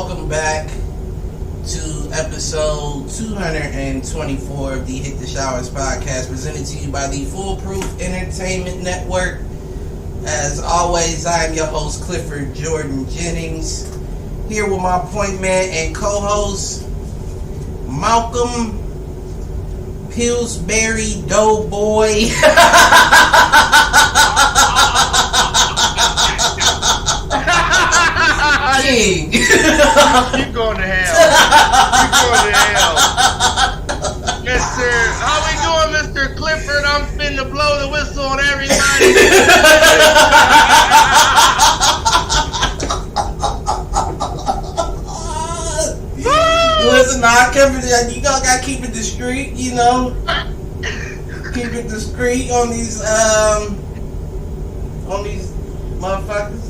welcome back to episode 224 of the Hit the Showers podcast, presented to you by the Foolproof Entertainment Network. As always, I am your host, Clifford Jordan Jennings, here with my point man and co-host, Malcolm Pillsbury Doughboy. King. You going to hell. You going to hell. Mr. How we doing, Mr. Clifford? I'm finna blow the whistle on everybody. Listen, I you gotta keep it discreet, you know. Keep it discreet on these motherfuckers.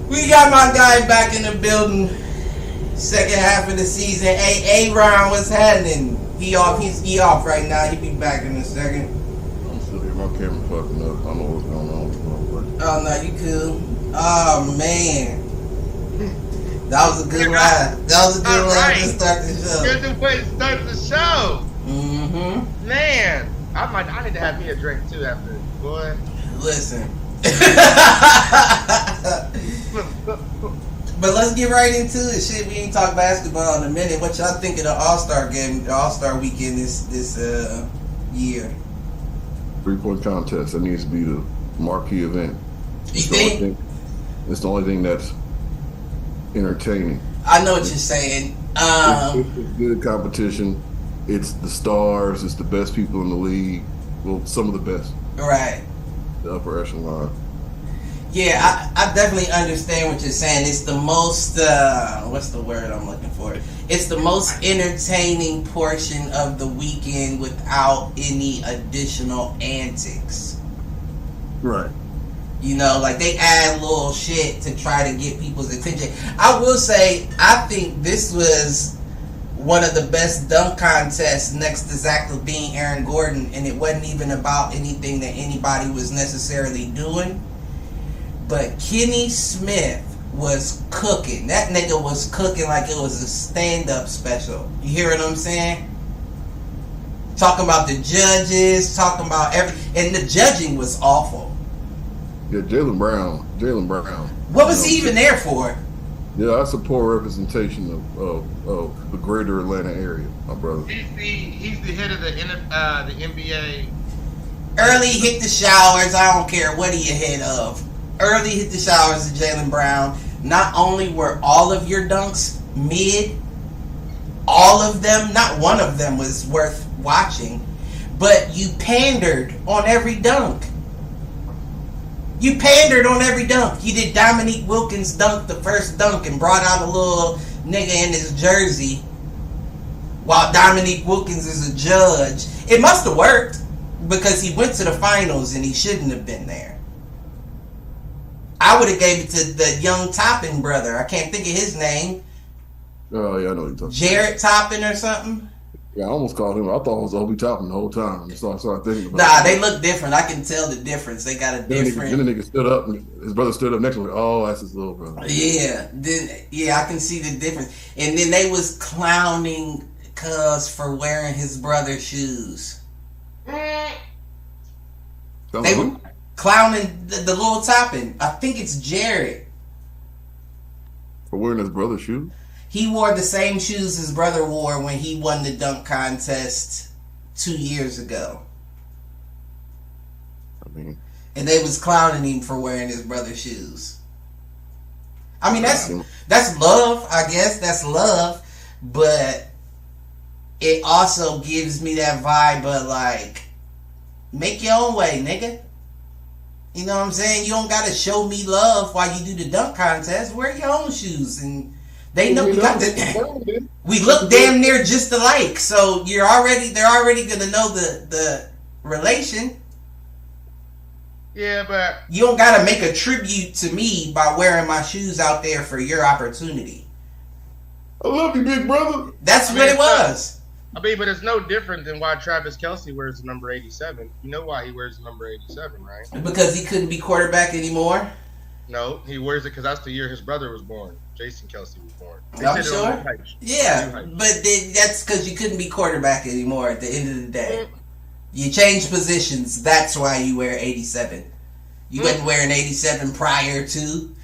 We got my guy back in the building. Second half of the season. Hey, Ron, what's happening? He off right now. He'll be back in a second. I'm still here. My camera fucking up. I don't know what's going on with my work. Oh no, you cool. Oh man. That was a good ride. That was a good ride to start the show. Good way to start the show. Mm-hmm. Man, I need to have me a drink too after this, boy. Listen. But let's get right into it. Shit, we ain't talk basketball in a minute. What y'all think of the All-Star game, the All-Star weekend this year? 3-point contest. That needs to be the marquee event. You think? It's the only thing that's entertaining. I know what you're saying. It's good competition. It's the stars. It's the best people in the league. Well, some of the best. Right. The upper echelon. Yeah, I definitely understand what you're saying. It's the most, what's the word I'm looking for? It's the most entertaining portion of the weekend without any additional antics. Right. You know, like they add little shit to try to get people's attention. I will say, I think this was one of the best dunk contests next to Zach LaVine, Aaron Gordon, and it wasn't even about anything that anybody was necessarily doing. But Kenny Smith was cooking. That nigga was cooking like it was a stand-up special. You hear what I'm saying? Talking about the judges, talking about and the judging was awful. Yeah, Jaylen Brown. What was he even there for? Yeah, that's a poor representation of the greater Atlanta area, my brother. He's the head of the NBA. Early hit the showers. I don't care what he ahead of. Early hit the showers to Jaylen Brown. Not only were all of your dunks mid, all of them, not one of them was worth watching, but you pandered on every dunk. You pandered on every dunk. You did Dominique Wilkins' dunk, the first dunk, and brought out a little nigga in his jersey while Dominique Wilkins is a judge. It must have worked because he went to the finals and he shouldn't have been there. I would have gave it to the young Toppin brother. I can't think of his name. Oh, yeah, I know what you're talking Jared Toppin or something. Yeah, I almost called him. I thought it was Obi Toppin the whole time. So I started thinking about Nah, it. they look different. I can tell the difference. They got a different. Then the nigga stood up, and his brother stood up next to him. Oh, that's his little brother. Yeah, I can see the difference. And then they was clowning Cuz for wearing his brother's shoes. They were clowning the little Toppin. I think it's Jared. For wearing his brother's shoes? He wore the same shoes his brother wore when he won the dunk contest 2 years ago. And they was clowning him for wearing his brother's shoes. I mean, that's love, I guess. That's love. But it also gives me that vibe of like, make your own way, nigga. You know what I'm saying? You don't gotta show me love while you do the dunk contest. Wear your own shoes, and they know we got the. We look damn near just alike, so they're already gonna know the relation. Yeah, but you don't gotta make a tribute to me by wearing my shoes out there for your opportunity. I love you, big brother. That's what it was. But it's no different than why Travis Kelce wears the number 87. You know why he wears the number 87, right? Because he couldn't be quarterback anymore? No, he wears it because that's the year his brother was born. Jason Kelsey was born. They I'm said it on sure. the page. Yeah, but that's because you couldn't be quarterback anymore at the end of the day. You changed positions. That's why you wear 87. You wasn't wearing 87 prior to.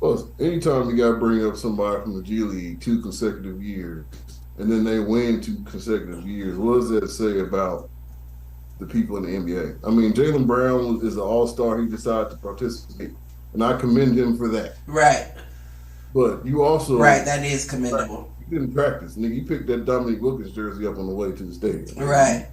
Well, anytime you got to bring up somebody from the G League 2 consecutive years, and then they win 2 consecutive years, what does that say about the people in the NBA? I mean, Jaylen Brown is an all-star. He decided to participate, and I commend him for that. Right. But you also... Right, that is commendable. You didn't practice. Nigga, you picked that Dominique Wilkins jersey up on the way to the stadium. Right.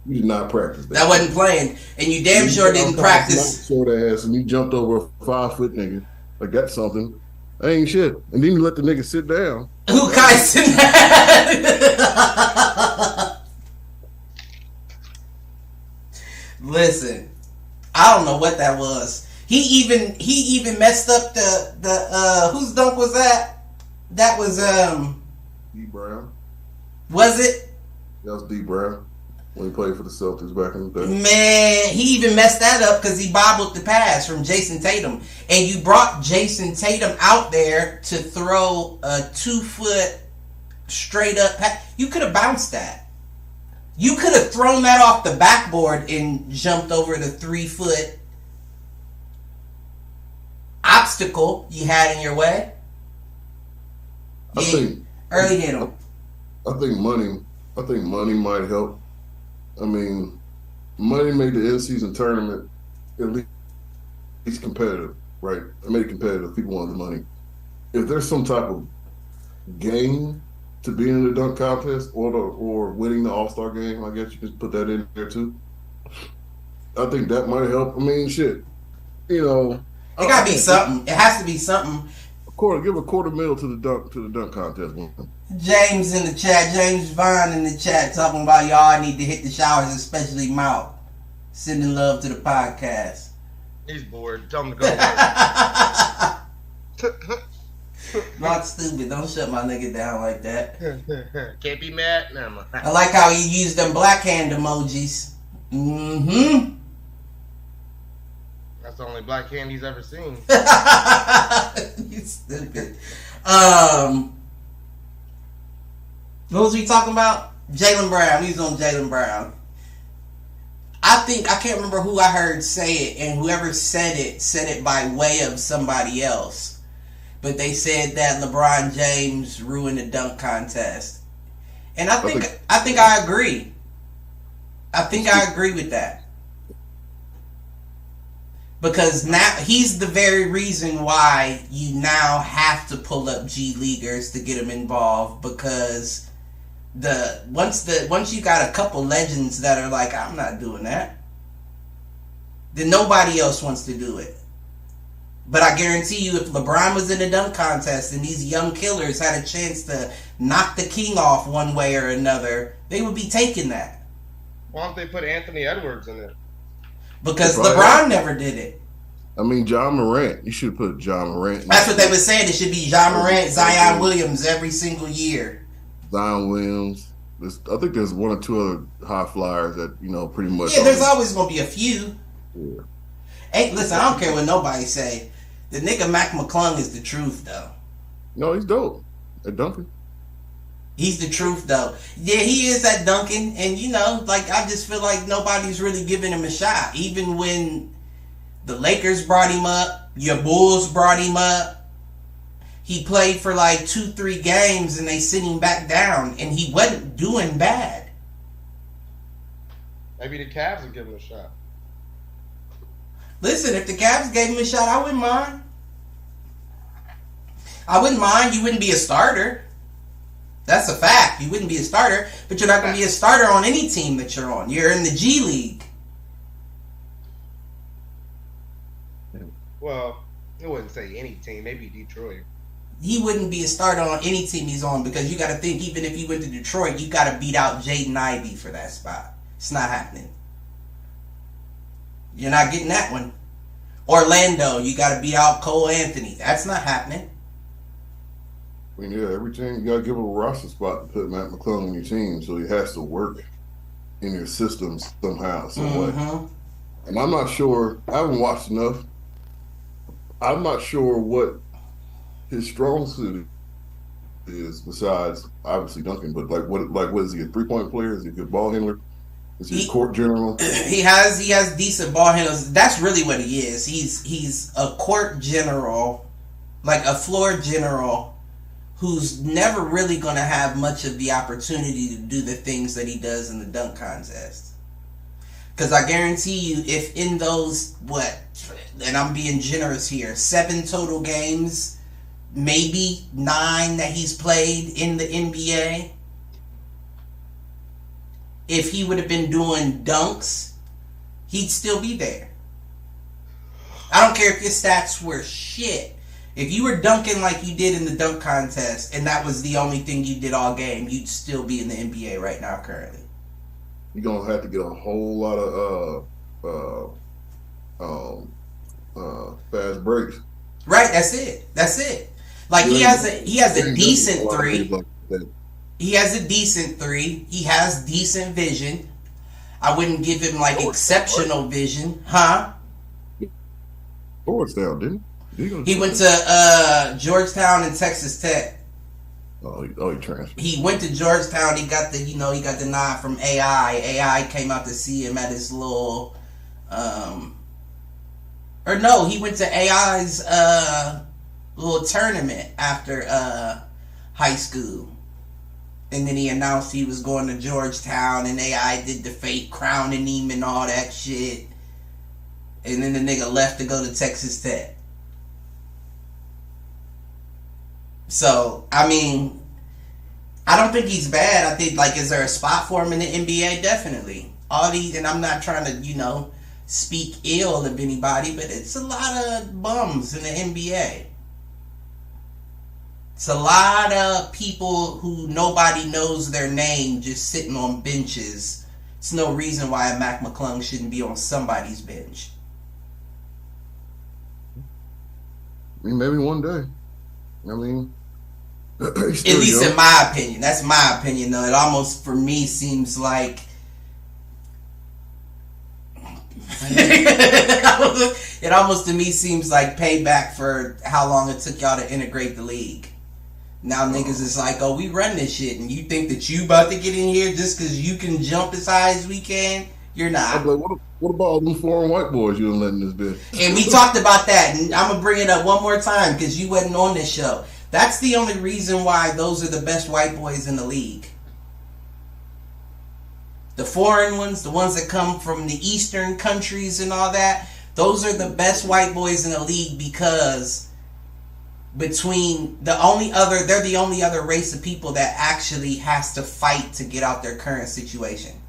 You did not practice that. That wasn't playing, and you damn sure didn't practice. Short ass, and you jumped over a 5-foot nigga. Like, that's something. That ain't shit. And then you let the nigga sit down. Who kites in that? Listen, I don't know what that was. He even messed up the whose dunk was that? That was D Brown. Was it? That was D Brown when he played for the Celtics back in the day. Man, he even messed that up because he bobbled the pass from Jason Tatum. And you brought Jason Tatum out there to throw a 2-foot straight up pass. You could have bounced that. You could have thrown that off the backboard and jumped over the 3-foot obstacle you had in your way. I think early hit him. I think money might help. I mean, money made the in-season tournament at least competitive, right? It made it competitive. People wanted the money. If there's some type of gain to being in the dunk contest or winning the All-Star game, I guess you can put that in there too. I think that might help. I mean, shit. You know, it gotta be something. It has to be something. Give a $250,000 to the dunk contest. James in the chat, James Vine in the chat, talking about y'all need to hit the showers, especially Mouth. Sending love to the podcast. He's bored. Tell him to go work. Not stupid. Don't shut my nigga down like that. Can't be mad. No, I like how you use them black hand emojis. Mm-hmm. That's the only black hand he's ever seen. You stupid. What was we talking about? Jaylen Brown. He's on Jaylen Brown. I can't remember who I heard say it, and whoever said it by way of somebody else. But they said that LeBron James ruined the dunk contest. And I think I agree. I think I agree with that. Because now he's the very reason why you now have to pull up G Leaguers to get them involved, because once you got a couple legends that are like, I'm not doing that, then nobody else wants to do it. But I guarantee you, if LeBron was in a dunk contest and these young killers had a chance to knock the king off one way or another, they would be taking that. Why don't they put Anthony Edwards in it? Because LeBron never did it. I mean, John Morant. You should put John Morant. That's what they were saying. It should be John Morant, Zion Williams every single year. Zion Williams. I think there's one or two other high flyers that, pretty much. Yeah, there's always going to be a few. Yeah. Hey, listen, I don't care what nobody say. The nigga Mac McClung is the truth, though. No, he's dope. At dunking. He's the truth, though. Yeah, he is at dunking. And, I just feel like nobody's really giving him a shot. Even when the Lakers brought him up, your Bulls brought him up, he played for 2-3 games and they sent him back down. And he wasn't doing bad. Maybe the Cavs would give him a shot. Listen, if the Cavs gave him a shot, I wouldn't mind. I wouldn't mind. You wouldn't be a starter. That's a fact. You wouldn't be a starter, but you're not going to be a starter on any team that you're on. You're in the G League. Well, I wouldn't say any team. Maybe Detroit. He wouldn't be a starter on any team he's on, because you got to think, even if he went to Detroit, you got to beat out Jaden Ivey for that spot. It's not happening. You're not getting that one. Orlando, you got to beat out Cole Anthony. That's not happening. I mean, yeah, every team, you got to give him a roster spot to put Matt McClung on your team, so he has to work in your system somehow, some way. And I'm not sure, I haven't watched enough I'm not sure what his strong suit is besides obviously dunking, but what is he, a 3-point player? Is he a good ball handler? Is he a court general? He has decent ball handles. That's really what he is. He's a court general, like a floor general, who's never really going to have much of the opportunity to do the things that he does in the dunk contest. Because I guarantee you, if in those, and I'm being generous here, 7 total games, maybe 9 that he's played in the NBA, if he would have been doing dunks, he'd still be there. I don't care if your stats were shit. If you were dunking like you did in the dunk contest, and that was the only thing you did all game, you'd still be in the NBA right now currently. You're gonna have to get a whole lot of fast breaks. Right, that's it. Like he has a decent 3. He has a decent 3. He has decent vision. I wouldn't give him like exceptional vision, huh? Georgetown, didn't he? He went to Georgetown and Texas Tech. Oh, he transferred. He went to Georgetown. He got the nod from AI. AI came out to see him at his little, he went to AI's little tournament after high school, and then he announced he was going to Georgetown, and AI did the fake crowning him and all that shit, and then the nigga left to go to Texas Tech. So, I mean, I don't think he's bad. I think, like, is there a spot for him in the NBA? Definitely. All these, and I'm not trying to, speak ill of anybody, but it's a lot of bums in the NBA. It's a lot of people who nobody knows their name just sitting on benches. It's no reason why a Mac McClung shouldn't be on somebody's bench. I mean, maybe one day. I mean, at least young. In my opinion. That's my opinion, though. It almost, for me, seems like it almost to me seems like payback for how long it took y'all to integrate the league. Now niggas is like, oh, we run this shit, and you think that you about to get in here just because you can jump as high as we can? You're not. I'm like, what about all them foreign white boys you done letting this bitch? And we talked about that, and I'm going to bring it up one more time because you wasn't on this show. That's the only reason why those are the best white boys in the league. The foreign ones, the ones that come from the eastern countries and all that, those are the best white boys in the league because they're the only other race of people that actually has to fight to get out their current situation.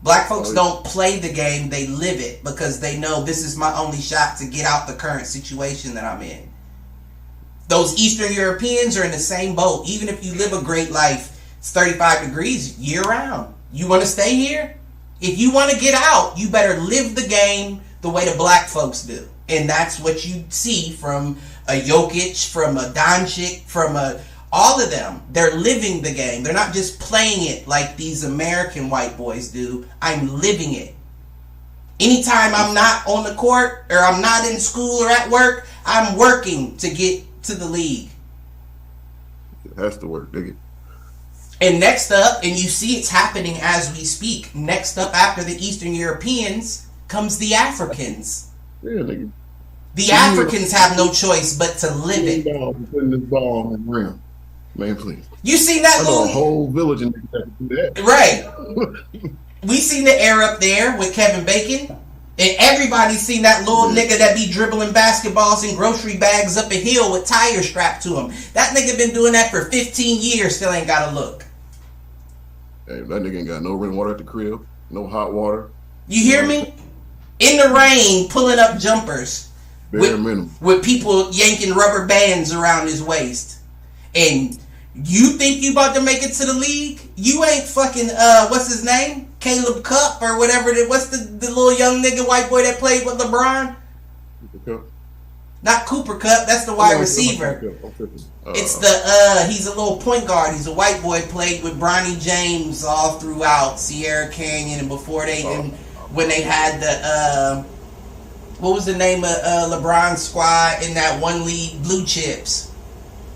Black folks don't play the game, they live it because they know this is my only shot to get out the current situation that I'm in. Those Eastern Europeans are in the same boat. Even if you live a great life, it's 35 degrees year round. You want to stay here? If you want to get out, you better live the game the way the black folks do. And that's what you see from a Jokic, from a Doncic, from all of them. They're living the game. They're not just playing it like these American white boys do. I'm living it. Anytime I'm not on the court or I'm not in school or at work, I'm working to get to the league. It has to work, nigga. And next up, and you see it's happening as we speak, next up after the Eastern Europeans comes the Africans. Yeah, nigga. The Africans have no choice but to live it. Putting this ball in the rim. Man, please. You seen that little... a whole village in there to do that. Right. We seen the air up there with Kevin Bacon. And everybody's seen that little nigga that be dribbling basketballs and grocery bags up a hill with tires strapped to him. That nigga been doing that for 15 years, still ain't got a look. Hey, that nigga ain't got no rainwater at the crib, no hot water. You hear me? In the rain, pulling up jumpers. Bare minimum. With people yanking rubber bands around his waist. And you think you about to make it to the league? You ain't fucking, what's his name? Caleb Cup or whatever. What's the little young nigga white boy that played with LeBron? Cooper Cup. Not Cooper Cup. That's the wide receiver. It's the, he's a little point guard. He's a white boy, played with Bronny James all throughout Sierra Canyon and before when they had the, What was the name of LeBron's squad in that one league? Blue Chips.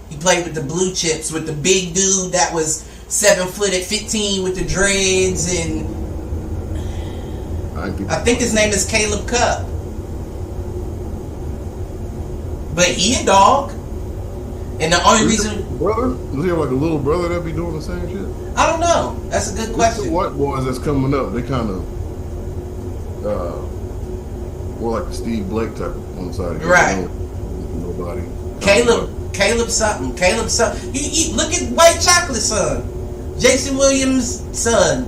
He played with the Blue Chips with the big dude that was 7 foot at 15 with the dreads, and I think his name is Caleb Cup. But he a dog. And the only reason... Brother? Does he have like a little brother that be doing the same shit? I don't know. That's a good question. The white boys that's coming up, they kind of... more like the Steve Blake type on the side. Right. Nobody. Caleb something. He look at White Chocolate's son. Jason Williams' son.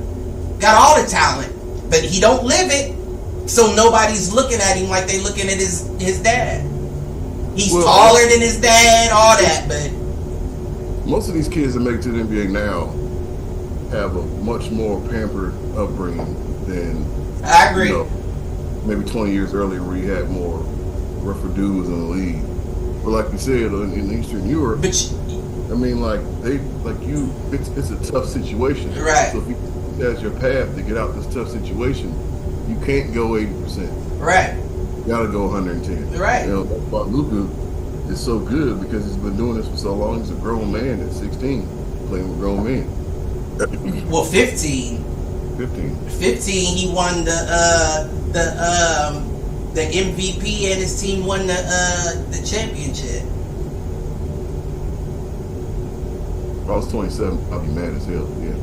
Got all the talent. But he don't live it. So nobody's looking at him like they looking at his dad. He's taller than his dad, all that, but most of these kids that make it to the NBA now have a much more pampered upbringing than I agree. Maybe 20 years earlier where you had more rougher dudes in the league. But like you said, in Eastern Europe, it's a tough situation. Right. So if you as your path to get out this tough situation, you can't go 80%. Right. You gotta go 110. Right. That's why Luka is so good because he's been doing this for so long. He's a grown man at 16, playing with grown men. Well, 15. 15. He won the MVP and his team won the championship. If I was 27, I'd be mad as hell. Yeah.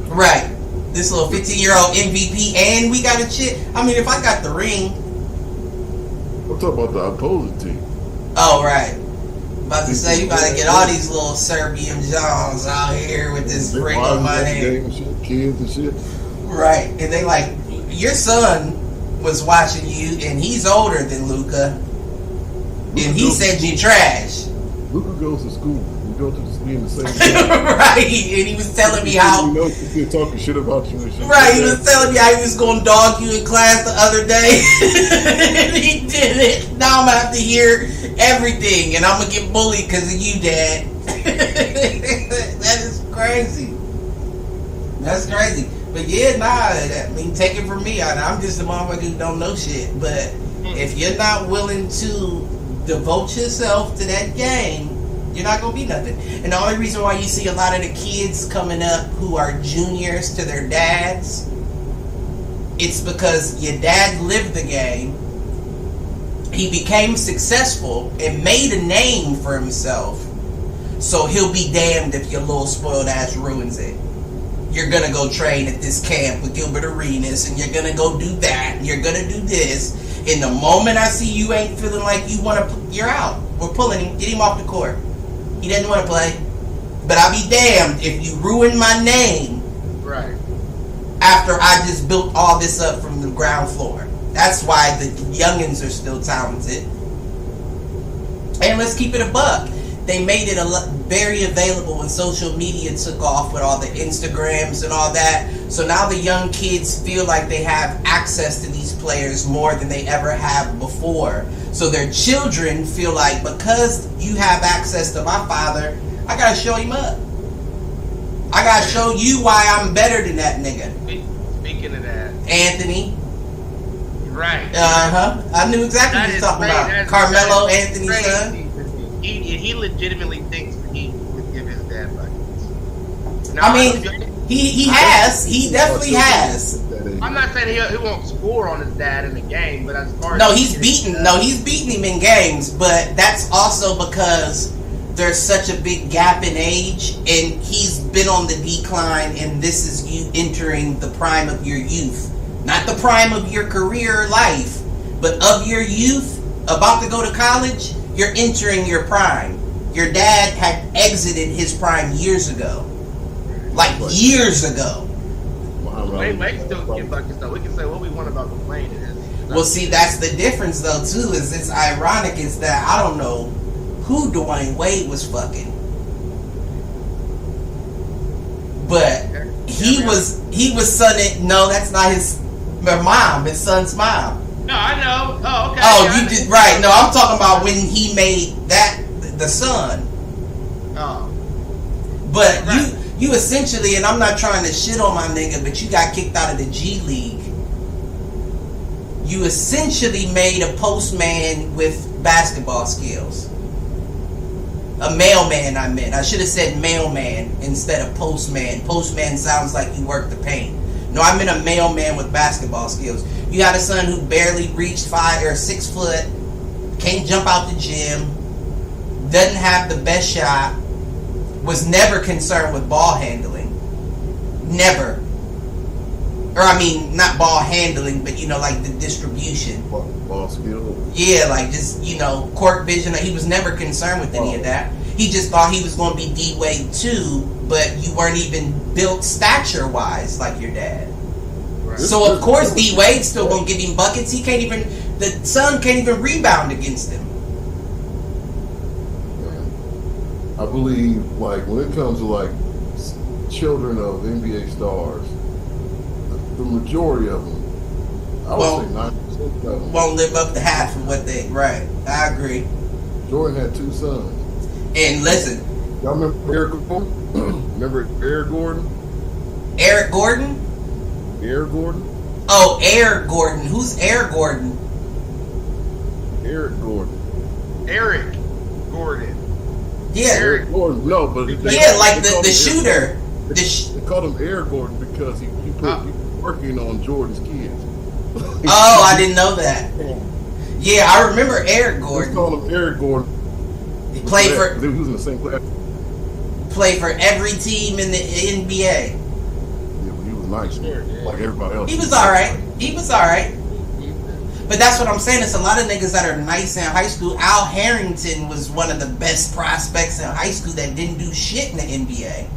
Right. This little 15-year-old MVP, and we got a chip. I mean, if I got the ring. I'm talking about the opposing team. Oh, right. About to say, you gotta get all these little Serbian Johns out here with this ring on my head. Kids and shit. Right. And they like, your son was watching you, and he's older than Luka. And he said you trash. Luka goes to school. We go to the same right. And he was telling me how he's talking shit about you and shit. Right, he was telling me how he was gonna dog you in class the other day. And he did it. Now I'm gonna have to hear everything, and I'm gonna get bullied because of you, Dad. That is crazy. That's crazy. But yeah, I mean, take it from me. I'm just a motherfucker who don't know shit. But if you're not willing to devote yourself to that game, you're not going to be nothing. And the only reason why you see a lot of the kids coming up who are juniors to their dads, it's because your dad lived the game. He became successful and made a name for himself. So he'll be damned if your little spoiled ass ruins it. You're going to go train at this camp with Gilbert Arenas, and you're going to go do that, and you're going to do this. And the moment I see you ain't feeling like you want to, you're out. We're pulling him. Get him off the court. He doesn't want to play. But I'll be damned if you ruin my name. Right. After I just built all this up from the ground floor. That's why the youngins are still talented. And let's keep it a buck. They made it very available when social media took off with all the Instagrams and all that. So now the young kids feel like they have access to these players more than they ever have before. So their children feel like, because you have access to my father, I gotta show him up. I gotta show you why I'm better than that nigga. Speaking of that, Anthony. Right. I knew exactly what you were talking about. Carmelo Anthony's son. He legitimately thinks he would give his dad buckets. No, I mean, he has. He definitely has. I'm not saying he won't score on his dad in the game, but as far as he's beaten him in games, but that's also because there's such a big gap in age, and he's been on the decline, and this is you entering the prime of your youth. Not the prime of your career life, but of your youth, about to go to college. You're entering your prime. Your dad had exited his prime years ago. Like years ago. They still get buckets though. We can say what we want about complaining. Well, see, that's the difference though too. Is it's ironic is that I don't know who Dwayne Wade was fucking, but he was sonning. No, that's not his mom. His son's mom. No, I know. Oh, okay. Oh, you did right. No, I'm talking about when he made that the son. Oh. But right. You essentially, and I'm not trying to shit on my nigga, but you got kicked out of the G League. you essentially made a postman with basketball skills. A mailman, I meant. I should have said mailman instead of postman. Postman sounds like you work the paint. No, I meant a mailman with basketball skills. You had a son who barely reached 5 or 6 foot, can't jump out the gym, doesn't have the best shot, was never concerned with ball handling. Never. Or I mean, not ball handling, but you know, like the distribution. Ball skill. Yeah, like just, you know, court vision. He was never concerned with any of that. He just thought he was going to be D-Wade too, but you weren't even built stature-wise like your dad. Right. So of course D-Wade's still going to give him buckets. He can't even, the son can't even rebound against him. I believe, like, when it comes to, like, children of NBA stars, the majority of them, I would say 90% of them, won't live up to half of what they, right. I agree. Jordan had 2 sons. And listen. Y'all remember Eric Gordon? Remember Eric Gordon? Eric Gordon? Eric Gordon? Oh, Eric Gordon. Who's Eric Gordon? Eric Gordon. Eric Gordon. Yeah. Eric Gordon. No, but like the shooter. They called him Eric Gordon because he was working on Jordan's kids. Oh, I didn't know that. Yeah, I remember Eric Gordon. They called him Eric Gordon. He played for. He was in the same class. Played for every team in the NBA. Yeah, but he was nice, like everybody else. He was all right. He was all right. But that's what I'm saying. It's a lot of niggas that are nice in high school. Al Harrington was one of the best prospects in high school that didn't do shit in the NBA.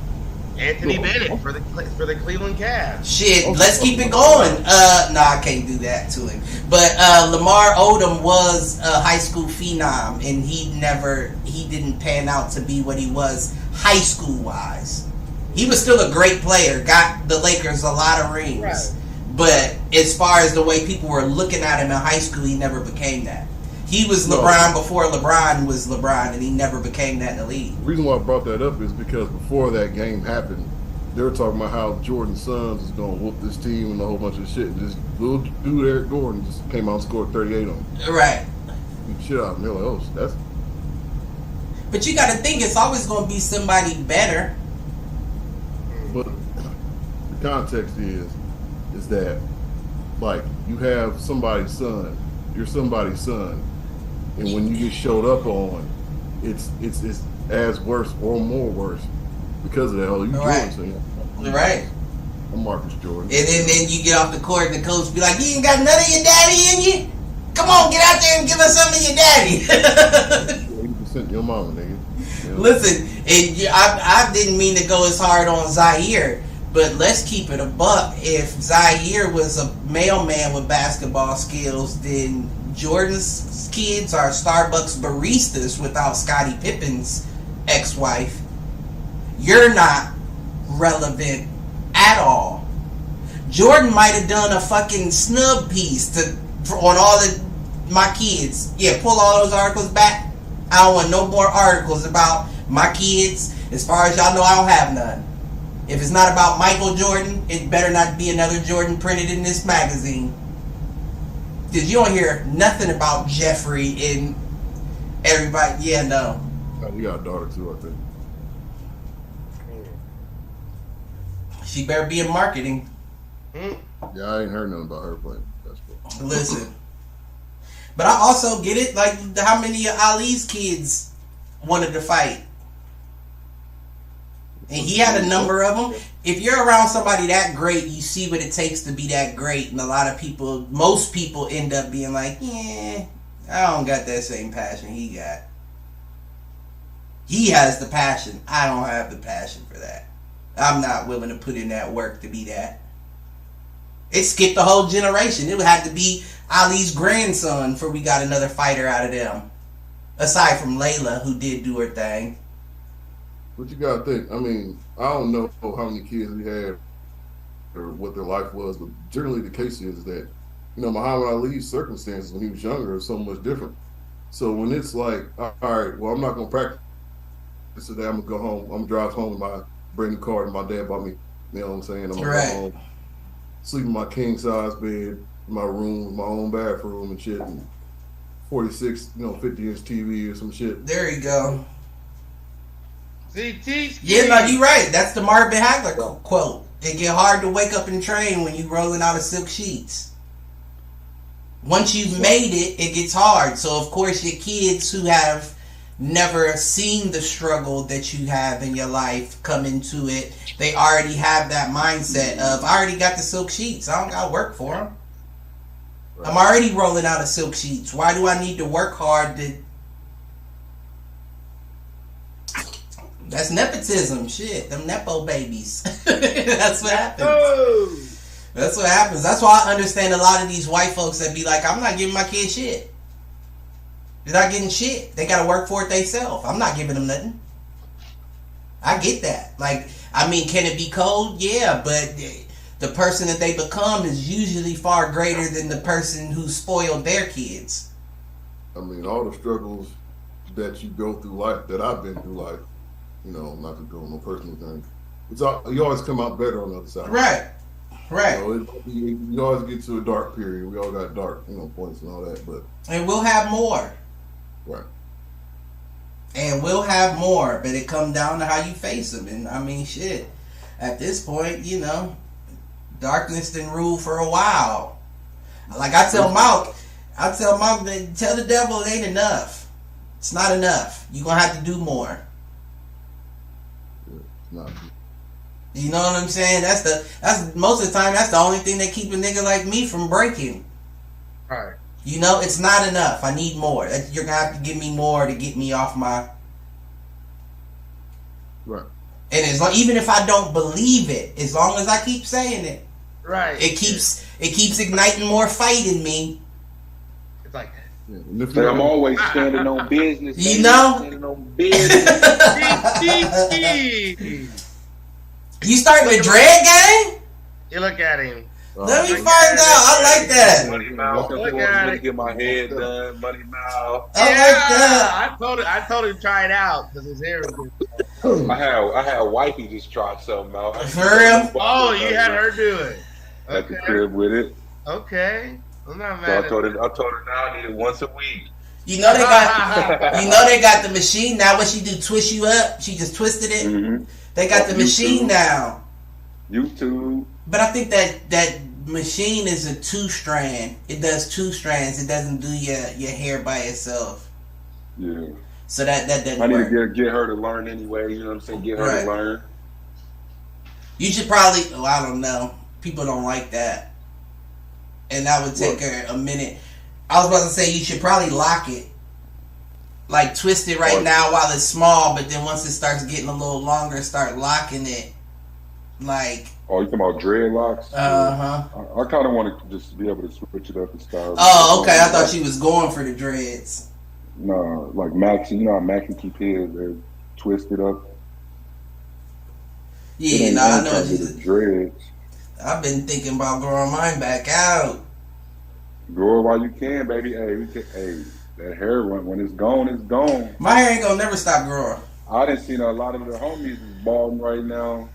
Anthony Bennett for the Cleveland Cavs. Shit, let's keep it going. No, I can't do that to him. But Lamar Odom was a high school phenom, and he didn't pan out to be what he was high school wise. He was still a great player. Got the Lakers a lot of rings. Right. But as far as the way people were looking at him in high school, he never became that. He was LeBron before LeBron was LeBron, and he never became that in the league. The reason why I brought that up is because before that game happened, they were talking about how Jordan's sons is going to whoop this team and a whole bunch of shit. And this little dude, Eric Gordon, just came out and scored 38 on him. Right. Beat shit out of him. They're like, oh, that's... But you got to think it's always going to be somebody better. But the context is that, like, you have somebody's son, you're somebody's son, and when you get showed up on, it's as worse or more worse because of that. Oh, you right. Jordan, so right. I'm Marcus Jordan. And then you get off the court and the coach be like, you ain't got none of your daddy in you? Come on, get out there and give us some of your daddy. 80% your mama, nigga. You know? Listen, I didn't mean to go as hard on Zaire, but let's keep it a buck. If Zaire was a mailman with basketball skills, then Jordan's kids are Starbucks baristas without Scottie Pippen's ex-wife. You're not relevant at all. Jordan might have done a fucking snub piece on all my kids. Yeah, pull all those articles back. I don't want no more articles about my kids. As far as y'all know, I don't have none. If it's not about Michael Jordan, it better not be another Jordan printed in this magazine. Because you don't hear nothing about Jeffrey and everybody. Yeah, no. We got a daughter too, I think. She better be in marketing. Yeah, I ain't heard nothing about her playing basketball. Listen. But I also get it, like, how many of Ali's kids wanted to fight? And he had a number of them. If you're around somebody that great, you see what it takes to be that great. And a lot of people, most people end up being like, yeah, I don't got that same passion he got. He has the passion. I don't have the passion for that. I'm not willing to put in that work to be that. It skipped the whole generation. It would have to be Ali's grandson for we got another fighter out of them. Aside from Layla, who did do her thing. But you gotta think, I mean, I don't know how many kids he had or what their life was, but generally the case is that, you know, Muhammad Ali's circumstances when he was younger are so much different. So when it's like, all right, well, I'm not gonna practice today, I'm gonna go home, I'm gonna drive home with my brand new car that my dad bought me, you know what I'm saying? I'm gonna go home, sleep in my king size bed, my room with my own bathroom and shit, and 46, 50-inch TV or some shit. There you go. See, teach. Yeah, no, you're right. That's the Marvin Hagler quote. It get hard to wake up and train when you rolling out of silk sheets. Once you've made it, it gets hard. So, of course, your kids who have never seen the struggle that you have in your life come into it, they already have that mindset of, I already got the silk sheets. I don't got to work for them. Right. I'm already rolling out of silk sheets. Why do I need to work hard to... That's nepotism. Shit. Them nepo babies. That's what happens. Oh. That's what happens. That's why I understand a lot of these white folks that be like, I'm not giving my kids shit. They're not getting shit. They got to work for it themselves. I'm not giving them nothing. I get that. Like, I mean, can it be cold? Yeah, but the person that they become is usually far greater than the person who spoiled their kids. I mean, all the struggles that you go through life, that I've been through life, not to go on no personal thing, you always come out better on the other side. Right. Right. You always get to a dark period. We all got dark, points and all that, but... And we'll have more. Right. And we'll have more, but it comes down to how you face them. And, I mean, shit, at this point, darkness didn't rule for a while. Like I tell Malk, tell the devil it ain't enough. It's not enough. You're going to have to do more. Yeah, it's not. You know what I'm saying? That's most of the time, that's the only thing that keep a nigga like me from breaking. Right. It's not enough. I need more. You're going to have to give me more to get me off my... Right. And even if I don't believe it, as long as I keep saying it, right, it keeps igniting more fight in me. It's like that. Yeah, I'm always standing on business. Standing on business. You starting a dread gang? You look at him. Let me find out. I like that. Money mouth. Look at it. Get my head done. Money mouth. I like that. I told him to try it out because his hair was good. I had wifey just try something out. For real? Oh, you had her do it. At the crib with it. Okay. I'm not So mad. I told her now I need it once a week. They got the machine now. What she do? Twist you up? She just twisted it. Mm-hmm. They got the machine now. YouTube. But I think that machine is a 2-strand. It does 2 strands. It doesn't do your hair by itself. Yeah. So that doesn't I need work. to get her to learn anyway. You know what I'm saying? Get her to learn. You should probably. Oh, I don't know. People don't like that, and that would take her a minute. I was about to say you should probably lock it, like twist it right now while it's small, but then once it starts getting a little longer, start locking it. Like. Oh, you talking about dreadlocks? Uh-huh. I kind of want to just be able to switch it up and style. Oh, okay. I thought she was going for the dreads. No, like Maxie. You know how Maxie keep his? They're twisted up. Yeah, no, I know. Dreads. I've been thinking about growing mine back out. Grow it while you can, baby. Hey, that hair when it's gone, it's gone. My hair ain't gonna never stop growing. I done seen a lot of the homies is balding right now.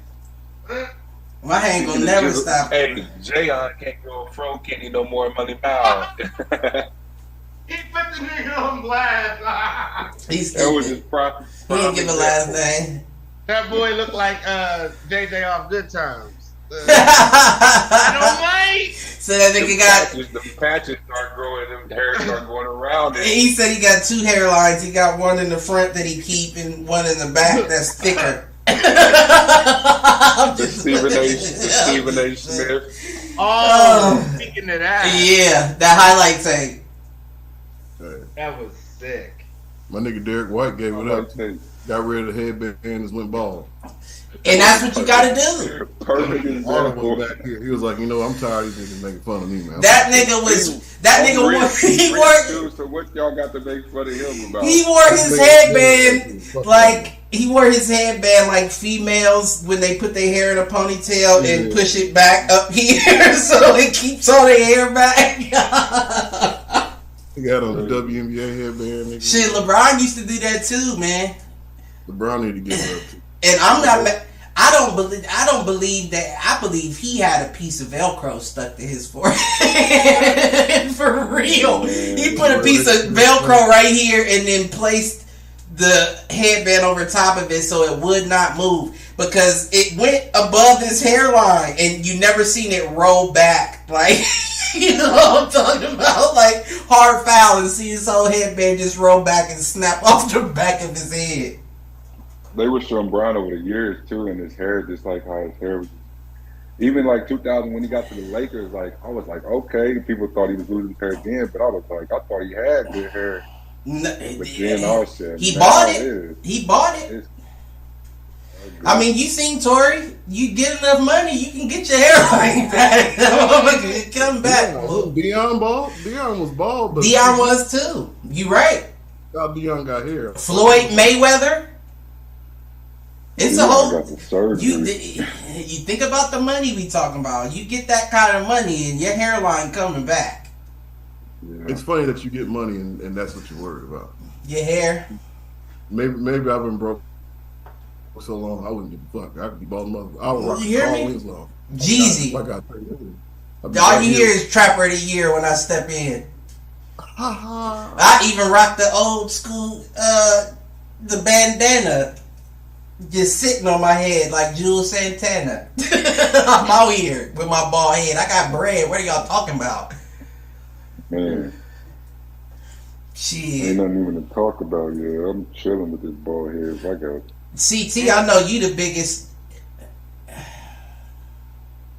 My hair ain't gonna never stop. Hey, Jayon can't grow a fro Kenny no more money mouth. He put the nigga on blast. He's that was his proper. He didn't give a last name. That boy looked like JJ off Good Times. I don't like. So that nigga got the patches start growing, them hairs start going around it. He said he got 2 hairlines. He got one in the front that he keep and one in the back that's thicker. Stephen A. Smith. Oh, speaking of that. Yeah, that highlight tape. That was sick. My nigga Derek White gave it up. Got rid of the headband and just went bald. And that's what you gotta do. Perfect example. Back here, he was like, I'm tired of these niggas making fun of me, man. That nigga wore. So what y'all got to make fun of him about? He wore his headband like females when they put their hair in a ponytail and push it back up here so it keeps all their hair back. He got on the WNBA headband. Nigga. Shit, LeBron used to do that too, man. LeBron need to give it up. And I don't believe that. I believe he had a piece of Velcro stuck to his forehead. For real. He put a piece of Velcro right here and then placed the headband over top of it so it would not move. Because it went above his hairline and you never seen it roll back. Like, you know what I'm talking about? Like, hard foul and see his whole headband just roll back and snap off the back of his head. They were showing Brown over the years too, and his hair just like how his hair was. Even like 2000 when he got to the Lakers, like I was like, okay, people thought he was losing his hair again, but I was like, I thought he had good hair. No, but then I said, he bought it. He bought it. I mean, you seen Tory? You get enough money, you can get your hairline back. Come back. Deion bald. Deion was bald. But Deion was too. You right. Deion got hair. Floyd Mayweather. It's a whole. You think about the money we talking about. You get that kind of money and your hairline coming back. Yeah. It's funny that you get money and that's what you're worried about. Your hair. Maybe I've been broke so long I wouldn't give a fuck. I could be bald mother. I would rock you hear me? Long. Jeezy. All you hear is Trapper of the Year when I step in. I even rock the old school the bandana. Just sitting on my head like Jules Santana. I'm out here with my bald head. I got bread. What are y'all talking about? Man. Shit. Ain't nothing even to talk about. Yeah, I'm chilling with this bald head. I got CT, I know you the biggest.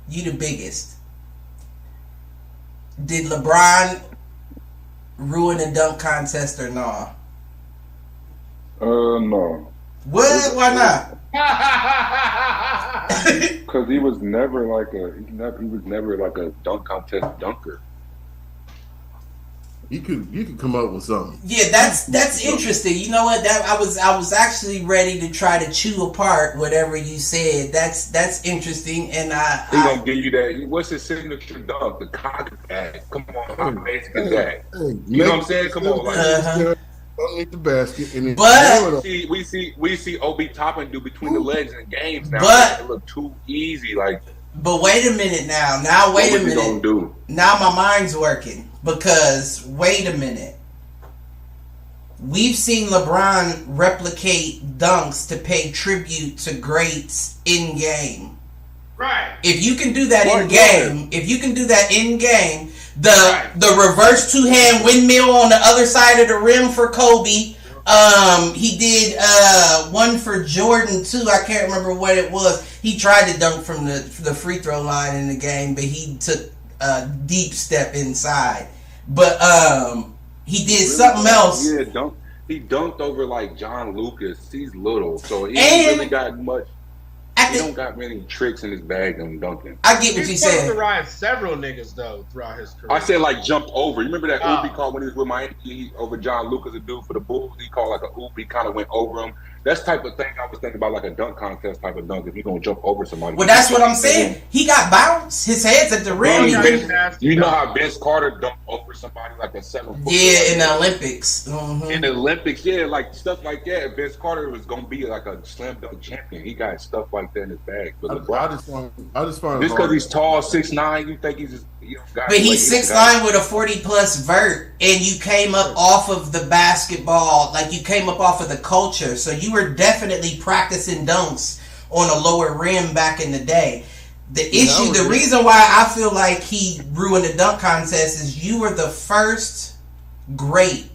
You the biggest. Did LeBron ruin the dunk contest or nah? No. What? Why not? Because he was never like a dunk contest dunker. You could come up with something. Yeah, that's interesting. You know what? That I was actually ready to try to chew apart whatever you said. That's interesting, and he gonna give you that. What's his signature dunk? The cock bag. Come on, how basic is that? You know what I'm saying? Come on, like. Underneath the basket, and but we see Obi Toppin do between the legs in games now. But it look too easy. Like, but wait a minute now. Now wait a minute. Gonna do? Now my mind's working because wait a minute. We've seen LeBron replicate dunks to pay tribute to greats in game. Right. If you can do that in game, the reverse two-hand windmill on the other side of the rim for Kobe. He did one for Jordan too. I can't remember what it was. He tried to dunk from the free throw line in the game, but he took a deep step inside. But he did something else. Yeah, he dunked over like John Lucas. He's little, so he ain't really got much. He don't got many tricks in his bag on dunking. I get what you said. He's ride several niggas though throughout his career. I said like jump over. You remember that oop he called when he was with Miami over John Lucas, a dude for the Bulls? He called like a oop. He kind of went over him. That's the type of thing I was thinking about, like a dunk contest type of dunk. If you're gonna jump over somebody, well, that's what I'm saying. He got bounced. His head's at the rim. You know how Vince Carter dunked over somebody like a 7 foot? Yeah, in the Olympics. Mm-hmm. In the Olympics, yeah, like stuff like that. If Vince Carter was gonna be like a slam dunk champion, he got stuff like that in his bag. But I just find just because he's tall, 6'9", you think he's just but he's 6'9" with a 40+ vert, and you came up off of the basketball, like you came up off of the culture, so you were definitely practicing dunks on a lower rim back in the day. The reason why I feel like he ruined the dunk contest is you were the first great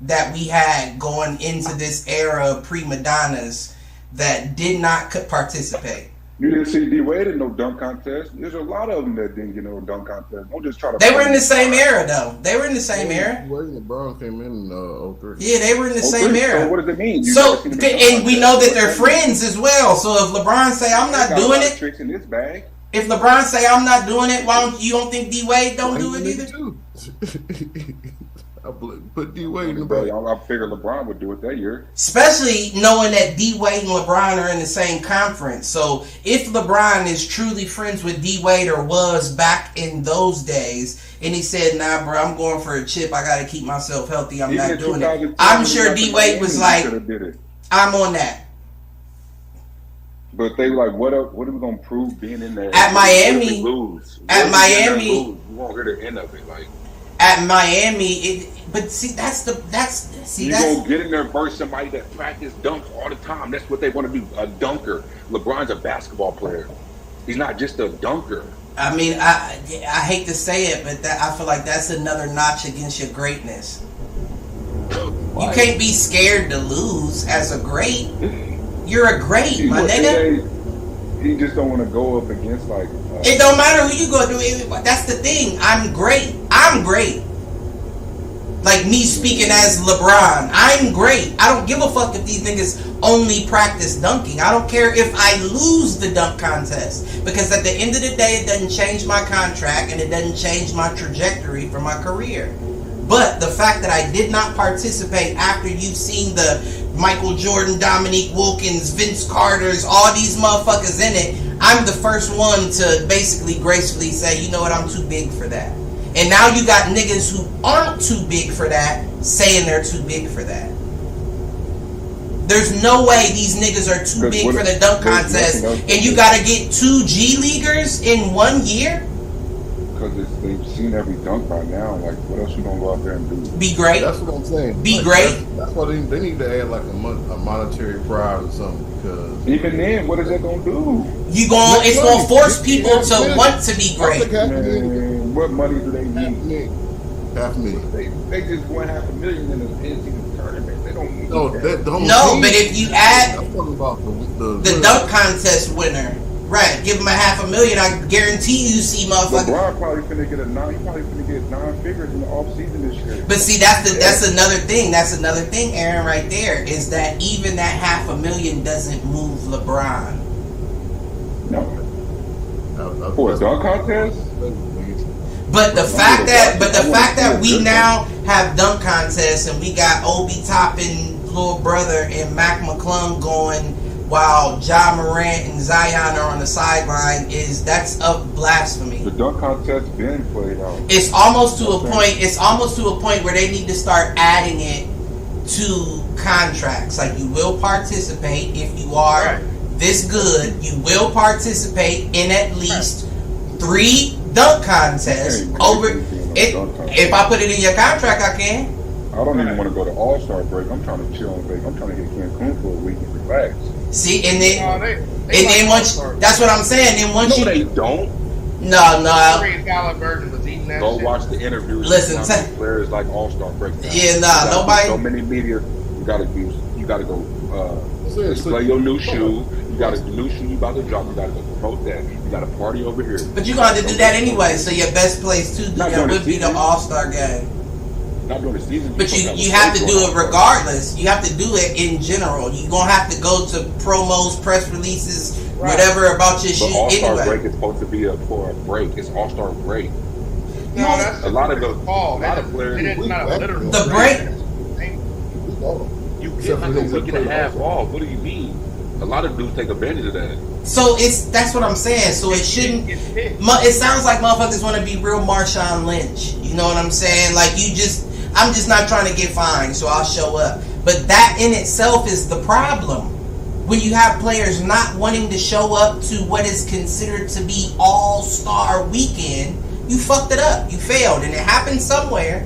that we had going into this era of prima donnas that did not participate. You didn't see D Wade in no dunk contest. There's a lot of them that didn't get no dunk contest. Don't just try to. They were in the same era, though. They were in the same era. Wade and LeBron came in 03. Yeah, they were in the same era. So what does it mean? And we know that they're friends as well. So if LeBron say I'm not doing it, tricks in this bag. If LeBron say I'm not doing it, why don't you think D Wade don't do it either? I put D Wade in the bag. I figured LeBron would do it that year. Especially knowing that D Wade and LeBron are in the same conference. So if LeBron is truly friends with D Wade or was back in those days, and he said, "Nah, bro, I'm going for a chip. I got to keep myself healthy. I'm not doing it." I'm sure D Wade was like, "I'm on that." But they were like, what are we gonna prove being in there? At Miami, lose. At Miami, you won't hear the end of it. Like at Miami, but see, you gonna get in there versus somebody that practice dunks all the time. That's what they want to do. A dunker. LeBron's a basketball player. He's not just a dunker. I mean, I hate to say it, but I feel like that's another notch against your greatness. You can't be scared to lose as a great. You're a great, my nigga. He just don't want to go up against like. It don't matter who you go to. That's the thing. I'm great. Like me speaking as LeBron. I'm great. I don't give a fuck if these niggas only practice dunking. I don't care if I lose the dunk contest. Because at the end of the day, it doesn't change my contract and it doesn't change my trajectory for my career. But the fact that I did not participate after you've seen the Michael Jordan, Dominique Wilkins, Vince Carter's, all these motherfuckers in it, I'm the first one to basically gracefully say, you know what, I'm too big for that. And now you got niggas who aren't too big for that saying they're too big for that. There's no way these niggas are too big for the dunk contest, and you got to get 2 G Leaguers in 1 year? Because they've seen every dunk by now. Like, what else you gonna go out there and do? Be great. That's what I'm saying. Be great. That's why they need to add like a monetary prize or something. Because even then, what is that gonna do? It's gonna force people to want to be great. Man, what money do they need? $500,000. They just want $500,000 in the NCAA tournament. They don't need that. But if you add I'm talking about the dunk contest winner. Right, give him $500,000. I guarantee you see motherfuckers. LeBron probably finna get He probably finna get 9 figures in the offseason this year. But see, that's another thing. That's another thing, Aaron. Right there is that even that $500,000 doesn't move LeBron. No. For a dunk contest. But the fact that we now have dunk contests and we got Obi Toppin, little brother, and Mac McClung going, while Ja Morant and Zion are on the sideline, that's of blasphemy. The dunk contest been played out. It's almost to a point. It's almost to a point where they need to start adding it to contracts. Like, you will participate if you are this good. You will participate in at least 3 dunk contests over it. If I put it in your contract, I can. I don't even want to go to Allstar break. I'm trying to chill on break. I'm trying to hit Cancun for a week and relax. See, and then once that's what I'm saying. Then once they don't. No. Halliburton was eating that. Go shit. watch the interviews. Listen, players like All-Star breakdown. Yeah, nobody. So many media. You gotta go. Display your new shoe. You got a new shoe you about to drop. You gotta go promote that. You got a party over here. But you got to do that anyway. So your best place to do that would be the All-Star game. Not during the season. But you have to do it regardless. You have to do it in general. You're going to have to go to promos, press releases, whatever about your shoe All-Star anyway. break is supposed to be for a break. It's All-Star break. No, that's a lot of those. A lot of players. It's not a literal the break. You get like a week and a half off. What do you mean? A lot of dudes take advantage of that. So that's what I'm saying. So it shouldn't. It sounds like motherfuckers want to be real Marshawn Lynch. You know what I'm saying? Like I'm just not trying to get fined, so I'll show up. But that in itself is the problem. When you have players not wanting to show up to what is considered to be All-Star Weekend, you fucked it up. You failed, and it happened somewhere.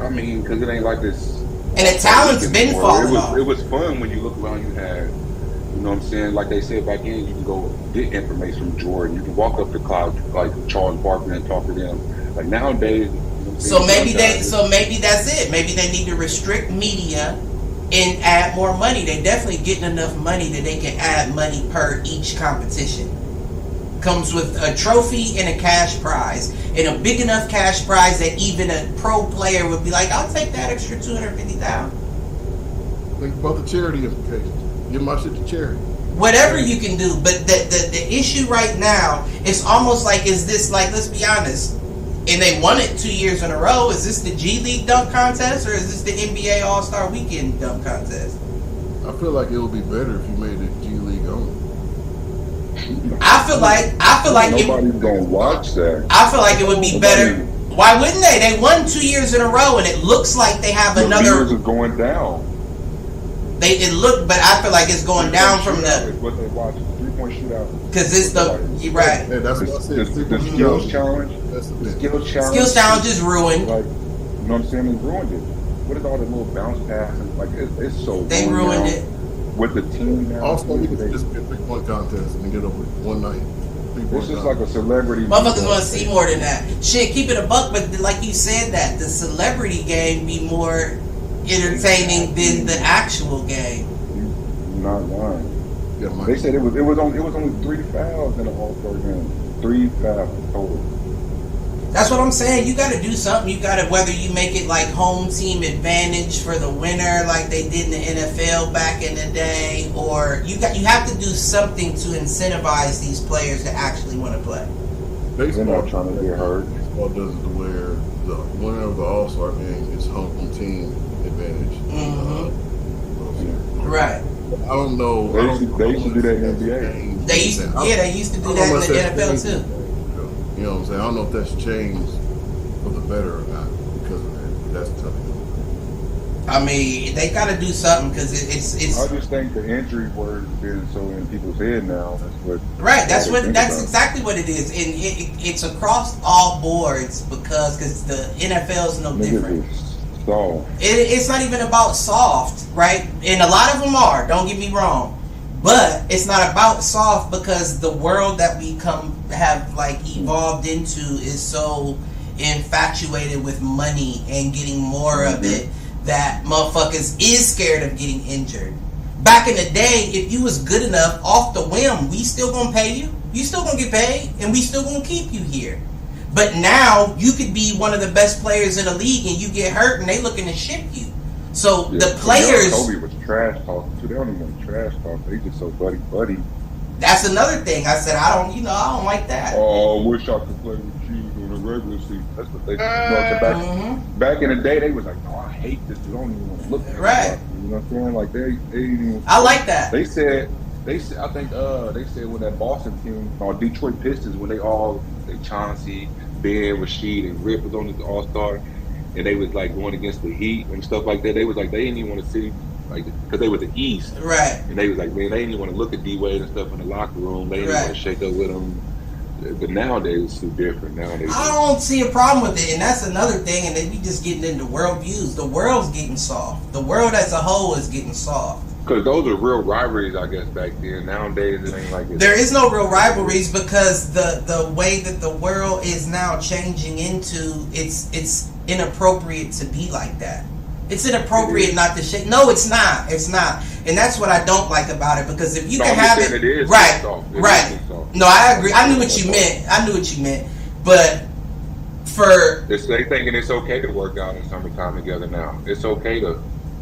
I mean, because it ain't like this. And the talent's been falling off. It was fun when you look around. You had, you know what I'm saying? Like they said back in, you can go get information from Jordan. You can walk up to clouds like Charles Barkley and talk to them. Like nowadays. So maybe that's it. Maybe they need to restrict media and add more money. They definitely getting enough money that they can add money per each competition. Comes with a trophy and a cash prize, and a big enough cash prize that even a pro player would be like, "I'll take that extra $250,000." Think about the charity implications. Give my shit to charity. Whatever you can do, but the issue right now is almost like, is this like? Let's be honest. And they won it 2 years in a row. Is this the G League dunk contest or is this the NBA All-Star Weekend dunk contest? I feel like it would be better if you made it G League only. I feel like nobody's gonna watch that. I feel like it would be better. Why wouldn't they? They won 2 years in a row, and it looks like they have another. Viewers are going down. It looked, but I feel like it's going down from the. What they watch, 3-point shootout. Because it's you're right. Yeah, that's what I said. The skills challenge. The skills challenge. Skills challenge is ruined. Like, you know what I'm saying? It ruined it. What is all the little bounce passes? Like, it's so. They ruined it. With the team now. Also, we could just be a 3-point contest and get over one night. It's just like a celebrity. Motherfuckers want to see more than that. Shit, keep it a buck, but like you said, that the celebrity game be more entertaining than the actual game. You're not lying. Yeah, they said it was only 3 fouls in the All-Star game. 3 fouls total. That's what I'm saying. You got to do something. You got to, whether you make it like home team advantage for the winner, like they did in the NFL back in the day, or you have to do something to incentivize these players to actually want to play. Baseball They're not trying to get hurt. Baseball does it to where the winner of the All-Star game is home team advantage. Right. I don't know. They used to do that in the NBA. They used to do that in the NFL too. You know what I'm saying? I don't know if that's changed for the better or not because of that. That's tough. I mean, they got to do something because it's. I just think the injury word has been so in people's head now. That's what. Right. That's exactly what it is, and it's across all boards because the NFL is no different. It's not even about soft, right? And a lot of them are. Don't get me wrong. But it's not about soft because the world that we have like evolved into is so infatuated with money and getting more of it that motherfuckers is scared of getting injured. Back in the day, if you was good enough off the whim, we still gonna pay you. You still gonna get paid, and we still gonna keep you here. But now you could be one of the best players in the league, and you get hurt, and they looking to ship you. So the players. Kobe was trash talking too. They don't even trash talk. They just so buddy. That's another thing. I said I don't like that. Oh, I wish I could play with you in the regular season. That's what they. Back in the day, they was like, "No, I hate this dude. I don't even want to look at him." Right. You know what I'm saying? Like they didn't even. I like that. They said. I think they said when that Boston team or Detroit Pistons when they Chauncey, Ben, Rashid, and Rip was on the All-Star. And they was like going against the Heat and stuff like that. They was like they didn't even want to see like because they were the East, right? And they was like, man, they didn't even want to look at D-Wade and stuff in the locker room. They didn't want to shake up with him. But nowadays it's too different. Nowadays I don't see a problem with it, and that's another thing. And then we just getting into world views. The world's getting soft. The world as a whole is getting soft. Because those are real rivalries, I guess, back then. Nowadays it ain't like it. There is no real rivalries because the way that the world is now changing into it's inappropriate to be like that. It's inappropriate not to shake. No, it's not. It's not. And that's what I don't like about it because if you can have it, right. No, I agree. I knew what you meant. But they thinking it's okay to work out in summertime together now. It's okay to,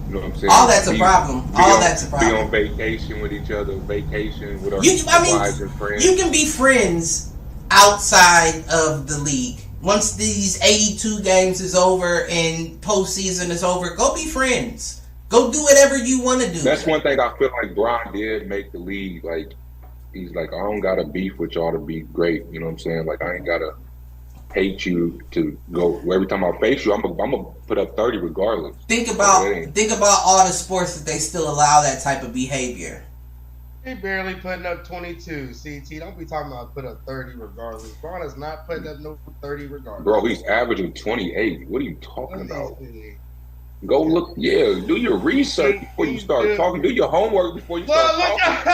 you know what I'm saying? All that's a problem. Be on vacation with each other, vacation with our wives and friends. You can be friends outside of the league. Once these 82 games is over and postseason is over, go be friends. Go do whatever you want to do. That's one thing I feel like Brian did make the league. Like, he's like, I don't got to beef with y'all to be great. You know what I'm saying? Like, I ain't got to hate you to go. Every time I face you, I'm gonna put up 30 regardless. Think about all the sports that they still allow that type of behavior. He barely putting up 22. CT, don't be talking about put up 30 regardless. Braun is not putting up no 30 regardless. Bro, he's averaging 28. What are you talking about? Go look. Yeah, do your research before you start talking. Do your homework before you start talking.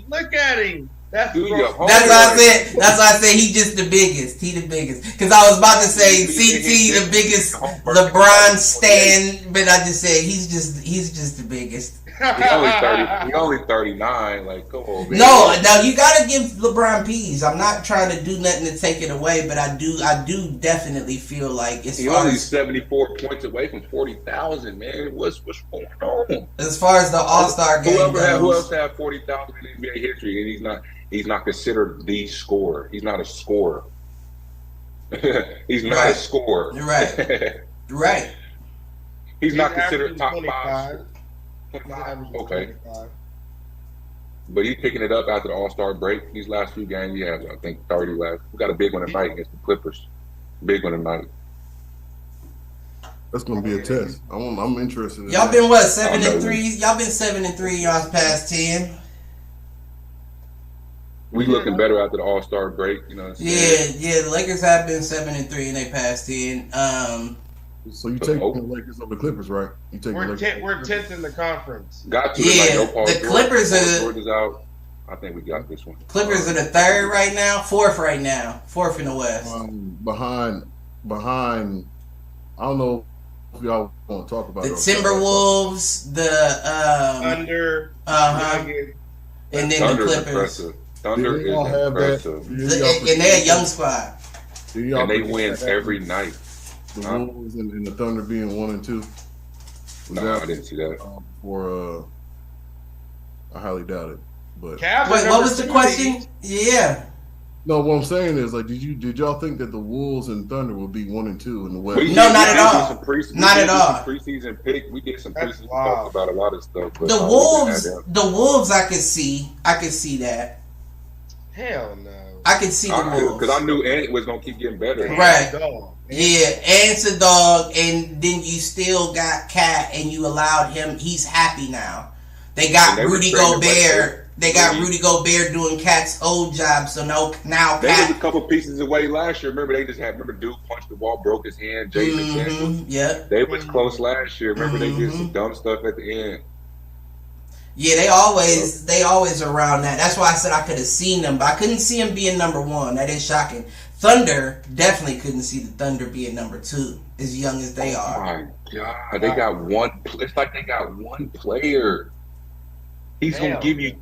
Look at him. That's why I said he just the biggest. He the biggest. Because I was about to say CT the biggest LeBron stan, but I just said he's just the biggest. He only 39. Like, come on, man. No, now you gotta give LeBron peas. I'm not trying to do nothing to take it away, but I do definitely feel like he's only 74 points away from 40,000. Man, what's going on? As far as the All-Star game who else had 40,000 in NBA history, and he's not considered the scorer. He's not a scorer. He's not a scorer. Right. He's not considered top 5. Okay. But he's picking it up after the All-Star break. These last few games, he has, I think, 30 left. We got a big one tonight against the Clippers. Big one tonight. That's gonna be a test. I'm interested. Y'all been what 7-3? Y'all been 7-3. Y'all past 10. We looking better after the All-Star break, you know. Yeah. The Lakers have been 7-3 and they passed 10. So you take the Lakers over the Clippers, right? You take we're 10th in the conference. Got to. Yeah, the Clippers George is out. I think we got this one. Clippers are the third right now, fourth right now, fourth in the West. Behind. I don't know if y'all want to talk about the Timberwolves, the Thunder, and then Thunder the Clippers. Thunder is impressive. And they're a young squad. And they win every night. The Wolves and the Thunder being 1 and 2. No, I didn't see that. I highly doubt it. But wait, what was the question? Yeah. No, what I'm saying is, like, did y'all think that the Wolves and Thunder would be 1 and 2 in the West? No, not at all. Not at all. Preseason pick. We did some preseason talks about a lot of stuff. But the Wolves, I could see that. Hell no. I could see the Wolves because I knew Ant was gonna keep getting better. Right. Yeah, Ant's a dog, and then you still got Cat, and you allowed him. He's happy now. They got Rudy Gobert. They got Rudy Gobert doing Cat's old job, so now they Cat. was a couple pieces away last year. Remember, they just had dude punched the wall, broke his hand. Jaden McDaniels. Yeah, they was close last year. Remember, they did some dumb stuff at the end. Yeah, they always around that. That's why I said I could have seen them, but I couldn't see them being number 1. That is shocking. Thunder, definitely couldn't see the Thunder being number 2, as young as they are. Oh my God, they got one. It's like they got one player. He's gonna give you.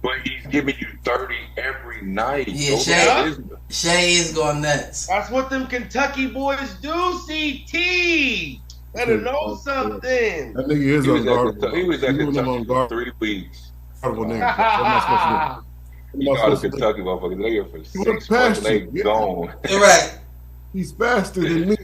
But he's giving you 30 every night. Yeah, Shea is going nuts. That's what them Kentucky boys do, CT. Better know something. That nigga is unguardable. He was at Kentucky for 3 weeks. Nigga. You know the Kentucky motherfuckers, they are for 6 months and they gone. Right. He's faster than me.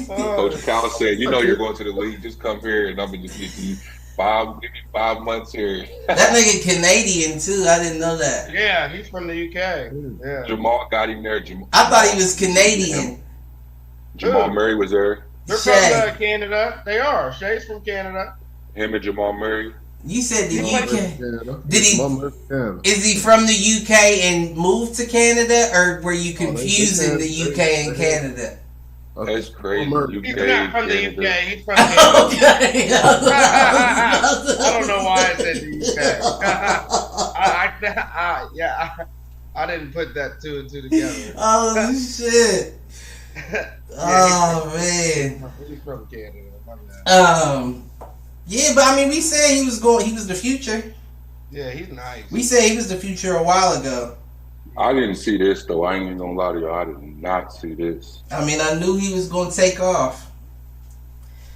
Coach Cal said, you know you're going to the league, just come here and I'm going to just give you 5 months here. That nigga Canadian too. I didn't know that. Yeah, he's from the UK. Yeah. Jamal got him there. I thought he was Canadian. Jamal Murray was there. They're from Canada. They are. Shay's from Canada. Him and Jamal Murray. You said the UK. Did he? Is he from the UK and moved to Canada, or were you confusing the UK and Canada? That's crazy. He's not from the UK. He's from Canada. Okay. I don't know why I said the UK. I didn't put that 2 and 2 together. Oh shit. Oh man. He's from Canada. Yeah, but I mean, we said he was the future. Yeah, he's nice. We said he was the future a while ago. I didn't see this though. I ain't even gonna lie to y'all. I did not see this. I mean, I knew he was gonna take off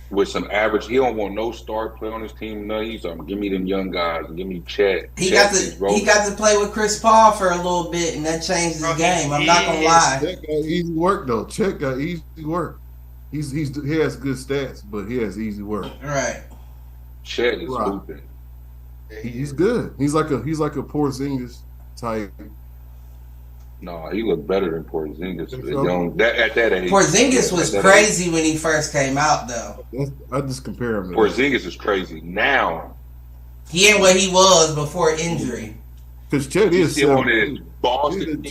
with some average. He don't want no star play on his team. No, he's give me them young guys. Give me Chet. He got to play with Chris Paul for a little bit, and that changed his game. I'm not gonna lie. Chet got easy work though. Chet got easy work. He has good stats, but he has easy work. Right. Chet is hooping. He's good. He's like a Porzingis type. No, he looked better than Porzingis. At that age. Porzingis was crazy when he first came out, though. I just compare him to Porzingis is crazy now. He ain't what he was before injury. Because Chet is still on his Boston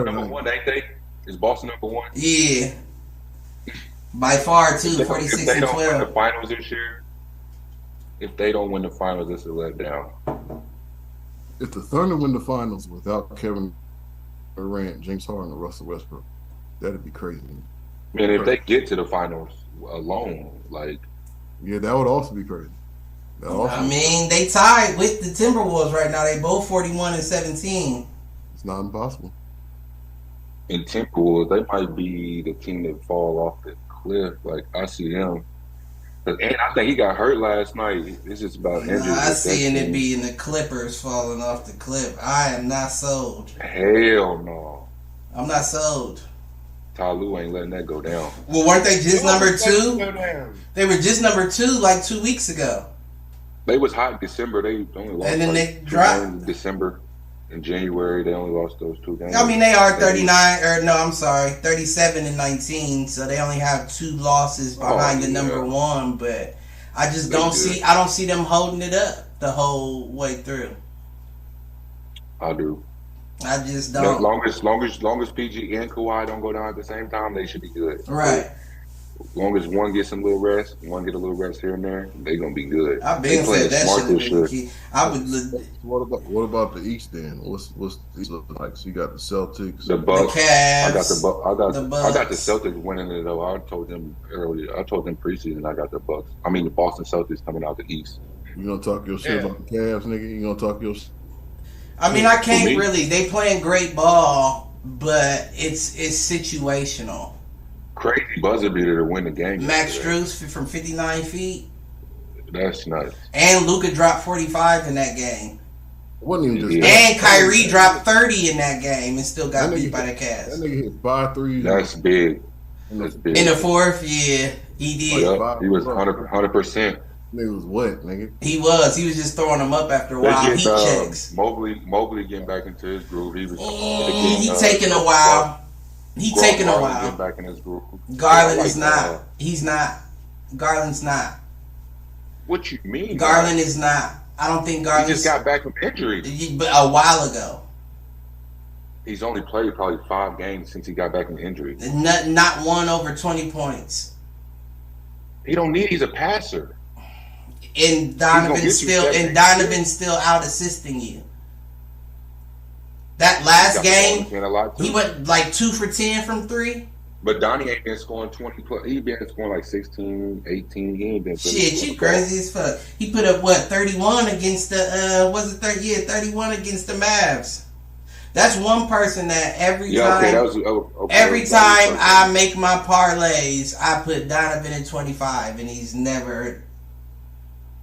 number 1, ain't they? Is Boston number 1? Yeah. By far, too, 46 and 12. If they don't win the finals this year, if they don't win the finals, it's a letdown. If the Thunder win the finals without Kevin Durant, James Harden, and Russell Westbrook, that'd be crazy. Man, if they get to the finals alone, like, yeah, that would also be crazy. I mean, they tied with the Timberwolves right now. They both 41 and 17. It's not impossible. In Timberwolves, they might be the team that fall off the cliff. Like, I see them. And I think he got hurt last night. It's just about injuries. I seeing it being the Clippers falling off the cliff. I am not sold. Hell no. I'm not sold. Ty Lue ain't letting that go down. Well, weren't they just number 2? They were just number 2 like 2 weeks ago. They was hot in December. They only lost. And then they dropped in December. In January, they only lost those 2 games. I mean, they are 37-19, so they only have 2 losses behind the number 1. But I just don't see them holding it up the whole way through. I do. I just don't. As long as PG and Kawhi don't go down at the same time, they should be good. Right. As long as one gets some little rest, one get a little rest here and there, they gonna be good. I've been said that shit. I would. What about the East then? What's the East look like? So you got the Celtics, the Bucks. The Cavs, I got the Bucks. Bucks. I got the Celtics winning it though. I told them earlier. I told them preseason. I got the Bucks. I mean the Boston Celtics coming out the East. You gonna talk your shit about the Cavs, nigga? You gonna talk your? I mean, I can't really. They playing great ball, but it's situational. Crazy buzzer beater to win the game. Max Strus from 59 feet. That's nuts. And Luka dropped 45 in that game. It wasn't even just and Kyrie dropped 30 in that game and still got beat by the Cavs. That nigga hit 5 threes. That's big. That's big. In the fourth, yeah, he did. Oh, he was 100%. Nigga was wet, nigga. He was just throwing them up after a while. Heat checks. Mobley getting back into his groove. He was. He taking a while. He taking a while. Get back in his groove. Garland is not. He's not. Garland's not. What you mean? Garland is not. I don't think Garland. He just got back from injury. But a while ago. He's only played probably 5 games since he got back from injury. Not one over 20 points. He don't need. He's a passer. And Donovan's still out assisting you. That last game, he went like 2 for 10 from 3. But Donnie ain't been scoring 20 plus. He been scoring like 16, 18. He ain't been. Shit, you crazy as fuck. He put up 31 against the 31 against the Mavs. That's one person that every time I make my parlays, I put Donovan at 25, and he's never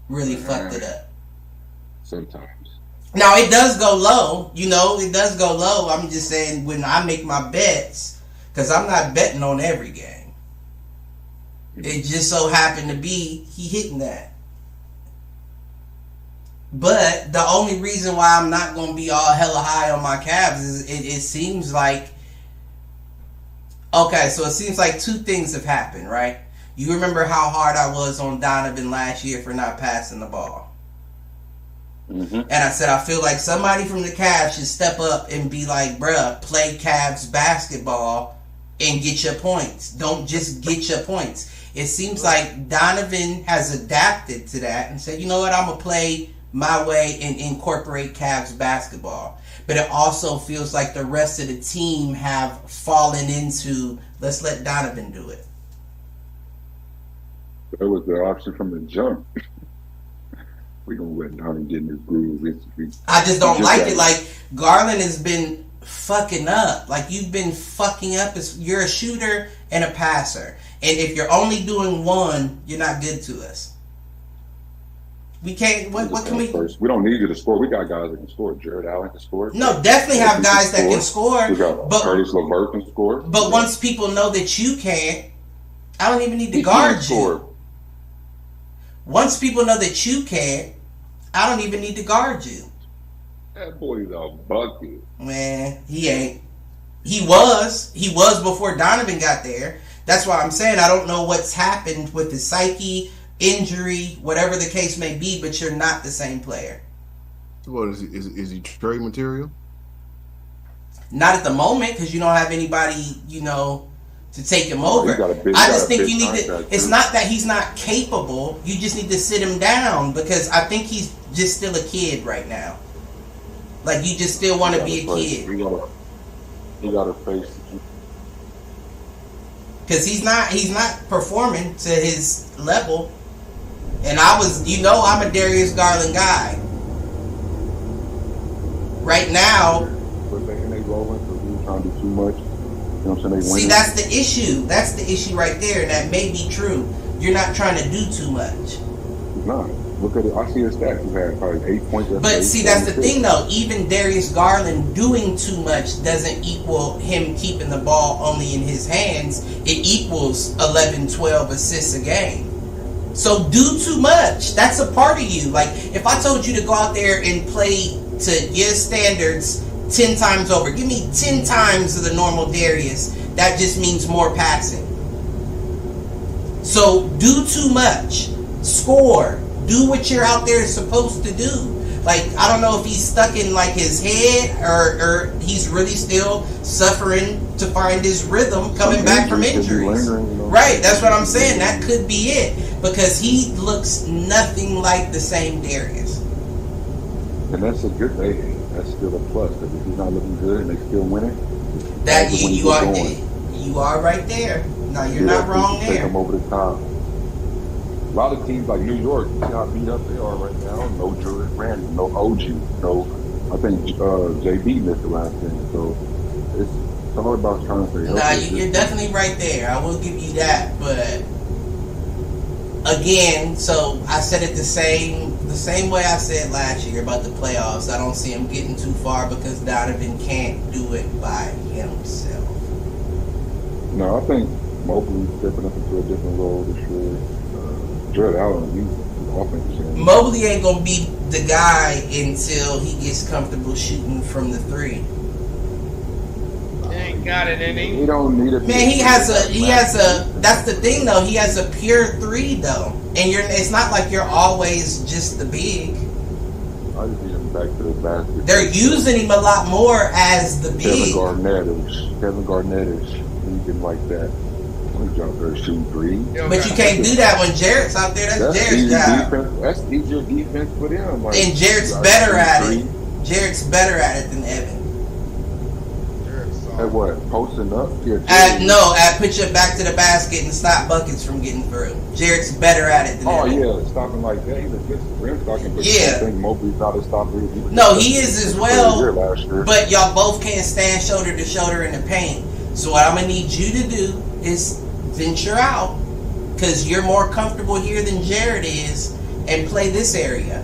really fucked it up. Sometimes. Now, it does go low. It does go low. I'm just saying when I make my bets, because I'm not betting on every game. It just so happened to be he hitting that. But the only reason why I'm not going to be all hella high on my Cavs is it seems like... Okay, so it seems like 2 things have happened, right? You remember how hard I was on Donovan last year for not passing the ball. Mm-hmm. And I said, I feel like somebody from the Cavs should step up and be like, bruh, play Cavs basketball and get your points. Don't just get your points. It seems like Donovan has adapted to that and said, you know what, I'm going to play my way and incorporate Cavs basketball. But it also feels like the rest of the team have fallen into, let's let Donovan do it. That was the option from the jump. We're going to let Donovan get in his groove. I just don't like it. Like, Garland has been fucking up. Like, you've been fucking up. You're a shooter and a passer. And if you're only doing one, you're not good to us. We can't. What can we? We don't need you to score. We got guys that can score. Jared Allen can score. No, definitely have guys that can score. We got Curtis LeVert can score. But once people know that you can't, I don't even need to guard you. Once people know that you can't, I don't even need to guard you. That boy's a bucket. Man, he ain't. He was before Donovan got there. That's why I'm saying I don't know what's happened with his psyche, injury, whatever the case may be, but you're not the same player. What is he trade material? Not at the moment, because you don't have anybody, to take him over. I just think you need to. It's not that he's not capable. You just need to sit him down, because I think he's just still a kid right now. Like, you just still want to be a kid. You gotta face. Because he's not performing to his level. And I'm a Darius Garland guy. Right now. But they rolling, so he's trying to do too much. You know what I'm saying? See, that's the issue. That's the issue right there. That may be true. You're not trying to do too much. He's not. Look at it. I see his stats. He had probably 8 points. But see, that's the thing, though. Even Darius Garland doing too much doesn't equal him keeping the ball only in his hands. It equals 11, 12 assists a game. So do too much. That's a part of you. Like, if I told you to go out there and play to your standards 10 times over. Give me 10 times of the normal Darius. That just means more passing. So do too much. Score. Do what you're out there supposed to do. Like, I don't know if he's stuck in like his head or he's really still suffering to find his rhythm coming back from injuries. Right, that's what I'm saying. That could be it. Because he looks nothing like the same Darius. And that's a good thing. That's still a plus. Because if he's not looking good and they still winning, that you are right there. No, you're not wrong there. Take him over the top. A lot of teams like New York, see how beat up they are right now. No Julius Randle, no OG, no. I think JB missed the last game. So it's all about trying to stay healthy. Nah, you're definitely right there. I will give you that, but again, so I said it the same way I said last year about the playoffs. I don't see him getting too far because Donovan can't do it by himself. No, I think Mobley's stepping up into a different role this year. Jared Allen, he's offensive. Mobley ain't gonna be the guy until he gets comfortable shooting from the three. He ain't got it in him. He don't need it. Man, he has a. That's the thing though. He has a pure three though, and it's not like you're always just the big. I just need him back to the basket. They're using him a lot more as the big. Kevin Garnett is thinking like that. He's out there shooting three. But you can't do that when Jarrett's out there. That's Jarrett's job. That's easier defense for them. Like, and Jarrett's better at it. Jarrett's better at it than Evan. At what? Posting up? At put your back to the basket and stop buckets from getting through. Jarrett's better at it than Evan. Yeah, stopping like that. He's a good rim stocking, but yeah. I think Mobley's not a stopper. No, he is as well. But y'all both can't stand shoulder to shoulder in the paint. So what I'm gonna need you to do is venture out, because you're more comfortable here than Jarrett is, and play this area.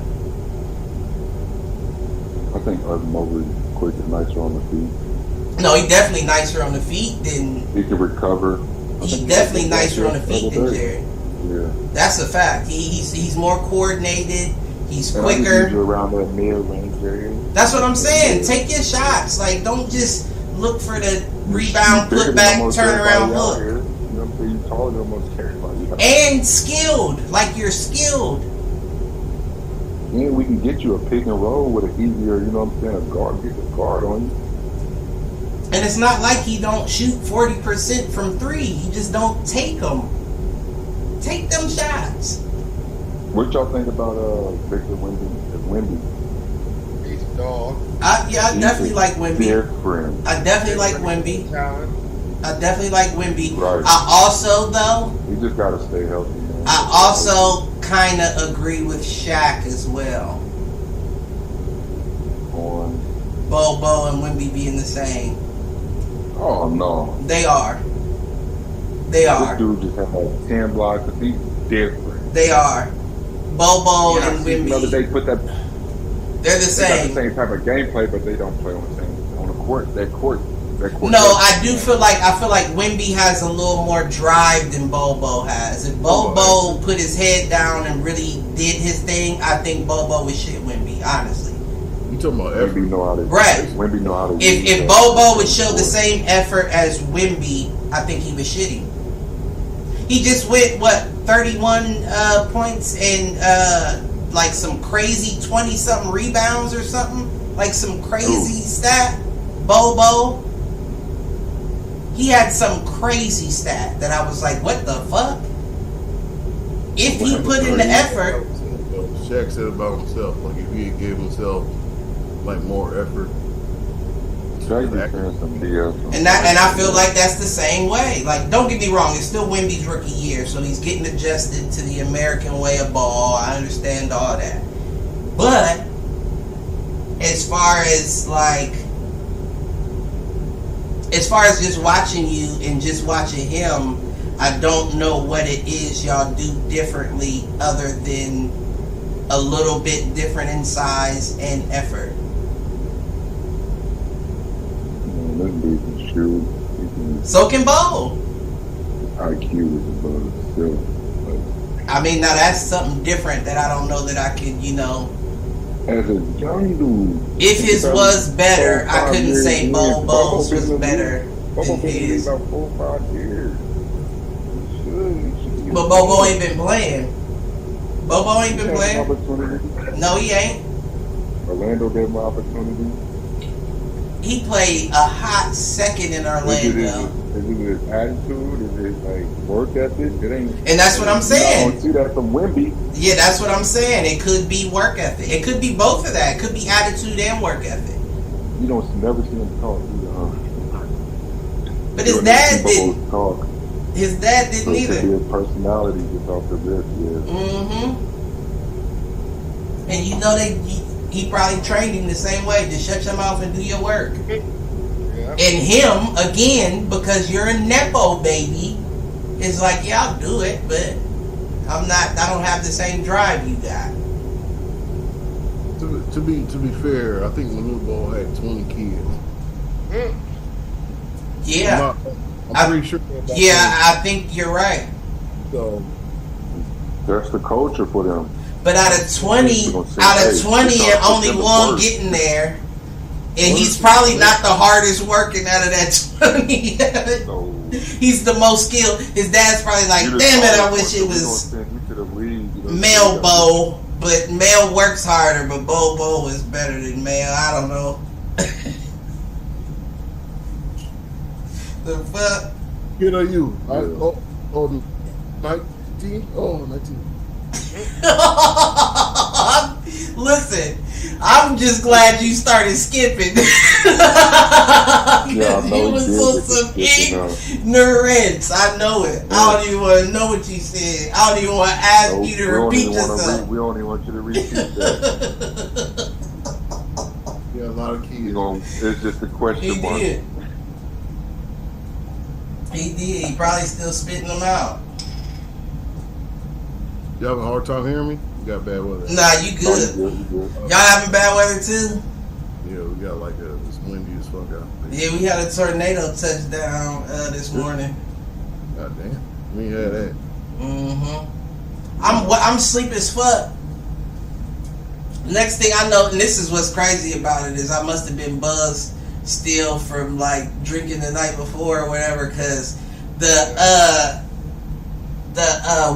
I think Mobley quick and nicer on the feet. No, he definitely nicer on the feet than he can recover. He's definitely nicer on the feet than Jarrett. Yeah, that's a fact. He's more coordinated. He's and quicker. I around that mid-range area. That's what I'm saying. Take your shots. Like, don't just look for the rebound, put back, turn around, look. You taller than almost everybody. And skilled, like you're skilled. And we can get you a pick and roll with an easier, you know what I'm saying, a guard, get a guard on you. And it's not like he don't shoot 40% from three. He just don't take them. Take them shots. What y'all think about Victor Wemby? He's a dog. I definitely like Wemby. I definitely like Wemby. I definitely like Wemby. Right. I also, though, you just gotta stay healthy, man. I also kind of agree with Shaq as well. On Bobo and Wemby being the same. Oh no. They are. They are. This dude just had like 10 blocks. He's different. They are. Bobo and Wemby. They put that. They're the same. Got the same type of gameplay, but they don't play on the court. That court. No, I feel like Wemby has a little more drive than Bobo has. If Bobo put his head down and really did his thing, I think Bobo would shit Wemby, honestly. You talking about effort? Wemby know how to. Right. Wemby know how to. If Bobo would show the same effort as Wemby, I think he would shit him. He just went 31 points and like some crazy 20-something rebounds or something, like some crazy stat. Bobo. He had some crazy stat that I was like, what the fuck? If he put in the effort. Shaq said about himself, like if he gave himself like more effort. And I feel like that's the same way. Like, don't get me wrong, it's still Wemby's rookie year, so he's getting adjusted to the American way of ball. I understand all that. But as far as just watching you and just watching him, I don't know what it is y'all do differently other than a little bit different in size and effort. So can Bo. IQ is above still. I mean, now that's something different that I don't know that I could, As a young dude. If his was better, I couldn't say Bobo's Bobo's was better Bobo than been in the league his. about 4 or 5 years. He should But Bobo ain't been playing. Bobo ain't been playing. Opportunity. No, he ain't. Orlando gave him an opportunity. He played a hot second in Orlando. Is it his attitude? Is it like work ethic? It ain't. And that's what I'm saying. I don't see that from Wemby. Yeah, that's what I'm saying. It could be work ethic. It could be both of that. It could be attitude and work ethic. You don't never see him talk either, huh? But his dad didn't. Talk. His dad didn't So it could either. be his personality just off the rip, yeah. Mm-hmm. And you know he probably trained him the same way. Just shut your mouth and do your work. Yeah. And him, again, because you're a Nepo baby, is like, yeah, I'll do it, but I don't have the same drive you got. To be fair, I think Lil Ball had 20 kids. Yeah. I'm pretty sure. Yeah, I think you're right. So That's the culture for them. But out of 20 and only one getting there, and he's probably not the hardest working out of that 20. So, He's the most skilled. His dad's probably like, damn it, I wish it was Mel Bo. But Mel works harder, but Bo is better than Mel. I don't know. The fuck? you know you. Yeah. 19? Oh, 19. Listen, I'm just glad you started skipping. Yeah, You was on some ignorance. I know it. I don't even want to know what you said. I don't even want to ask you to repeat yourself. We don't even want you to repeat that. Yeah, a lot of kids. It's just a question He mark. did. He did. He probably still spitting them out. You having a hard time hearing me? You got bad weather. Nah, you good. You good. Y'all having bad weather too? Yeah, we got like it's windy as fuck out. Yeah, we had a tornado touchdown this morning. God damn, we ain't had that. Mm-hmm. I'm sleep as fuck. Next thing I know, and this is what's crazy about it, is I must have been buzzed still from like drinking the night before or whatever, because the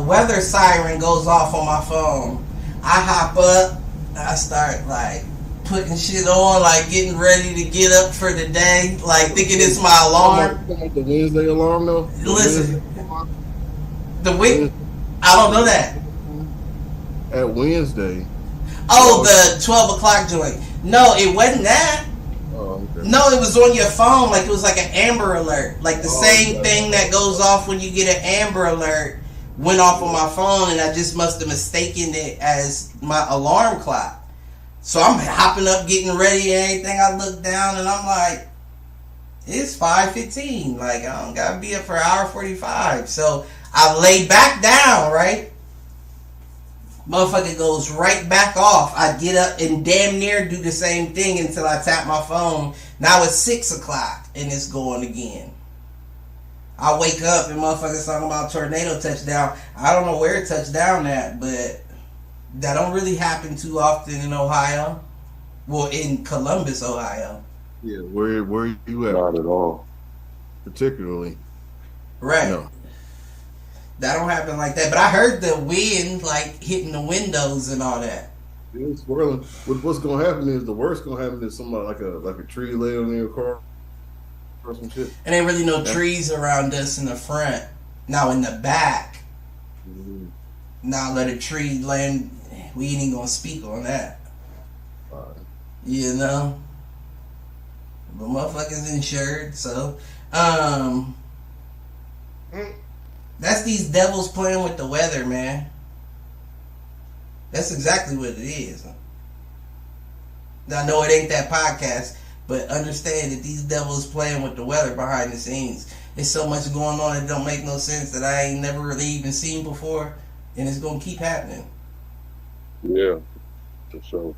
weather siren goes off on my phone. I hop up, I start like putting shit on, like getting ready to get up for the day, like thinking it's my alarm. The Wednesday alarm though. Listen, I don't know that. At Wednesday. Oh, the 12 o'clock joint. No, it wasn't that. Oh, okay. No, it was on your phone. Like it was like an Amber Alert. Like the same thing that goes off when you get an Amber Alert went off on my phone, and I just must have mistaken it as my alarm clock. So I'm hopping up, getting ready and everything. I look down and I'm like, it's 5:15. Like I don't gotta be up for an hour 45. So I lay back down, right? Motherfucker goes right back off. I get up and damn near do the same thing until I tap my phone. Now it's 6 o'clock and it's going again. I wake up and motherfuckers talking about tornado touchdown. I don't know where it touched down at, but that don't really happen too often in Ohio. Well, in Columbus, Ohio. Yeah, where you at? Not at all. Particularly. Right. No. That don't happen like that. But I heard the wind like hitting the windows and all that. It's swirling. What's gonna happen is the worst gonna happen is somebody like a tree lay on your car or some shit. And ain't really no trees around us in the front. Now in the back. Mm-hmm. Now let a tree land. We ain't even gonna speak on that. You know? But motherfuckers insured, so that's these devils playing with the weather, man. That's exactly what it is. Now, I know it ain't that podcast, but understand that these devils playing with the weather behind the scenes. There's so much going on that don't make no sense that I ain't never really even seen before, and it's gonna keep happening. Yeah, for sure.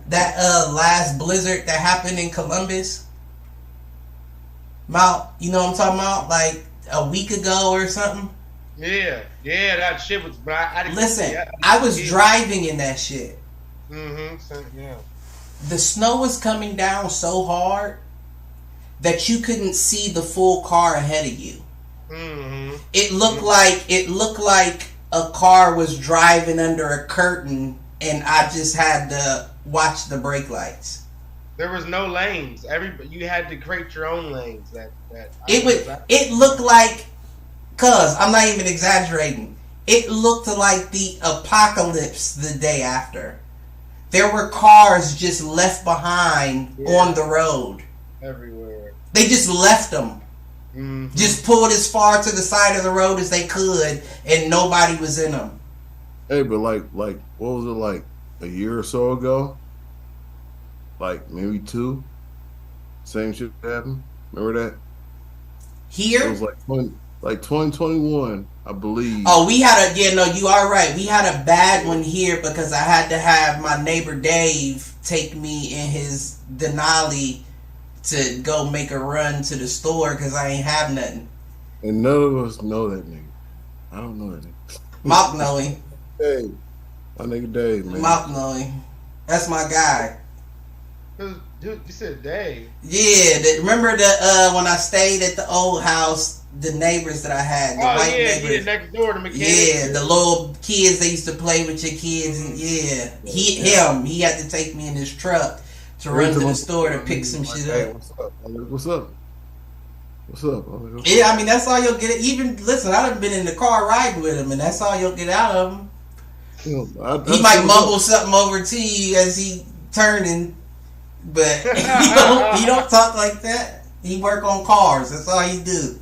That last blizzard that happened in Columbus, you know what I'm talking about? Like a week ago or something. Yeah, that shit was. Listen, I was driving in that shit. Yeah. The snow was coming down so hard that you couldn't see the full car ahead of you. It looked like a car was driving under a curtain, and I just had to watch the brake lights. There was no lanes. You had to create your own lanes. It looked like, cuz I'm not even exaggerating. It looked like the apocalypse the day after. There were cars just left behind on the road. Everywhere. They just left them. Just pulled as far to the side of the road as they could, and nobody was in them. Hey, but like, what was it like a year or so ago? Like maybe 2. Same shit happened. Remember that? Here? It was like 2021, I believe. Oh, we had you are right. We had a bad one here because I had to have my neighbor Dave take me in his Denali to go make a run to the store because I ain't have nothing. And none of us know that nigga. I don't know that nigga. Mop know him. Hey, my nigga Dave, man. Mop know him. That's my guy. Dude, you said Dave. Yeah, remember when I stayed at the old house, the neighbors that I had, the white neighbors. Yeah, next door, the mechanic. Yeah, the little kids that used to play with your kids, and he had to take me in his truck to run to the store to pick some shit up. What's up? Yeah, I mean that's all you'll get. Even listen, I've been in the car riding with him, and that's all you'll get out of him. He might mumble something over to you as he turning. But he don't talk like that. He work on cars. That's all he do.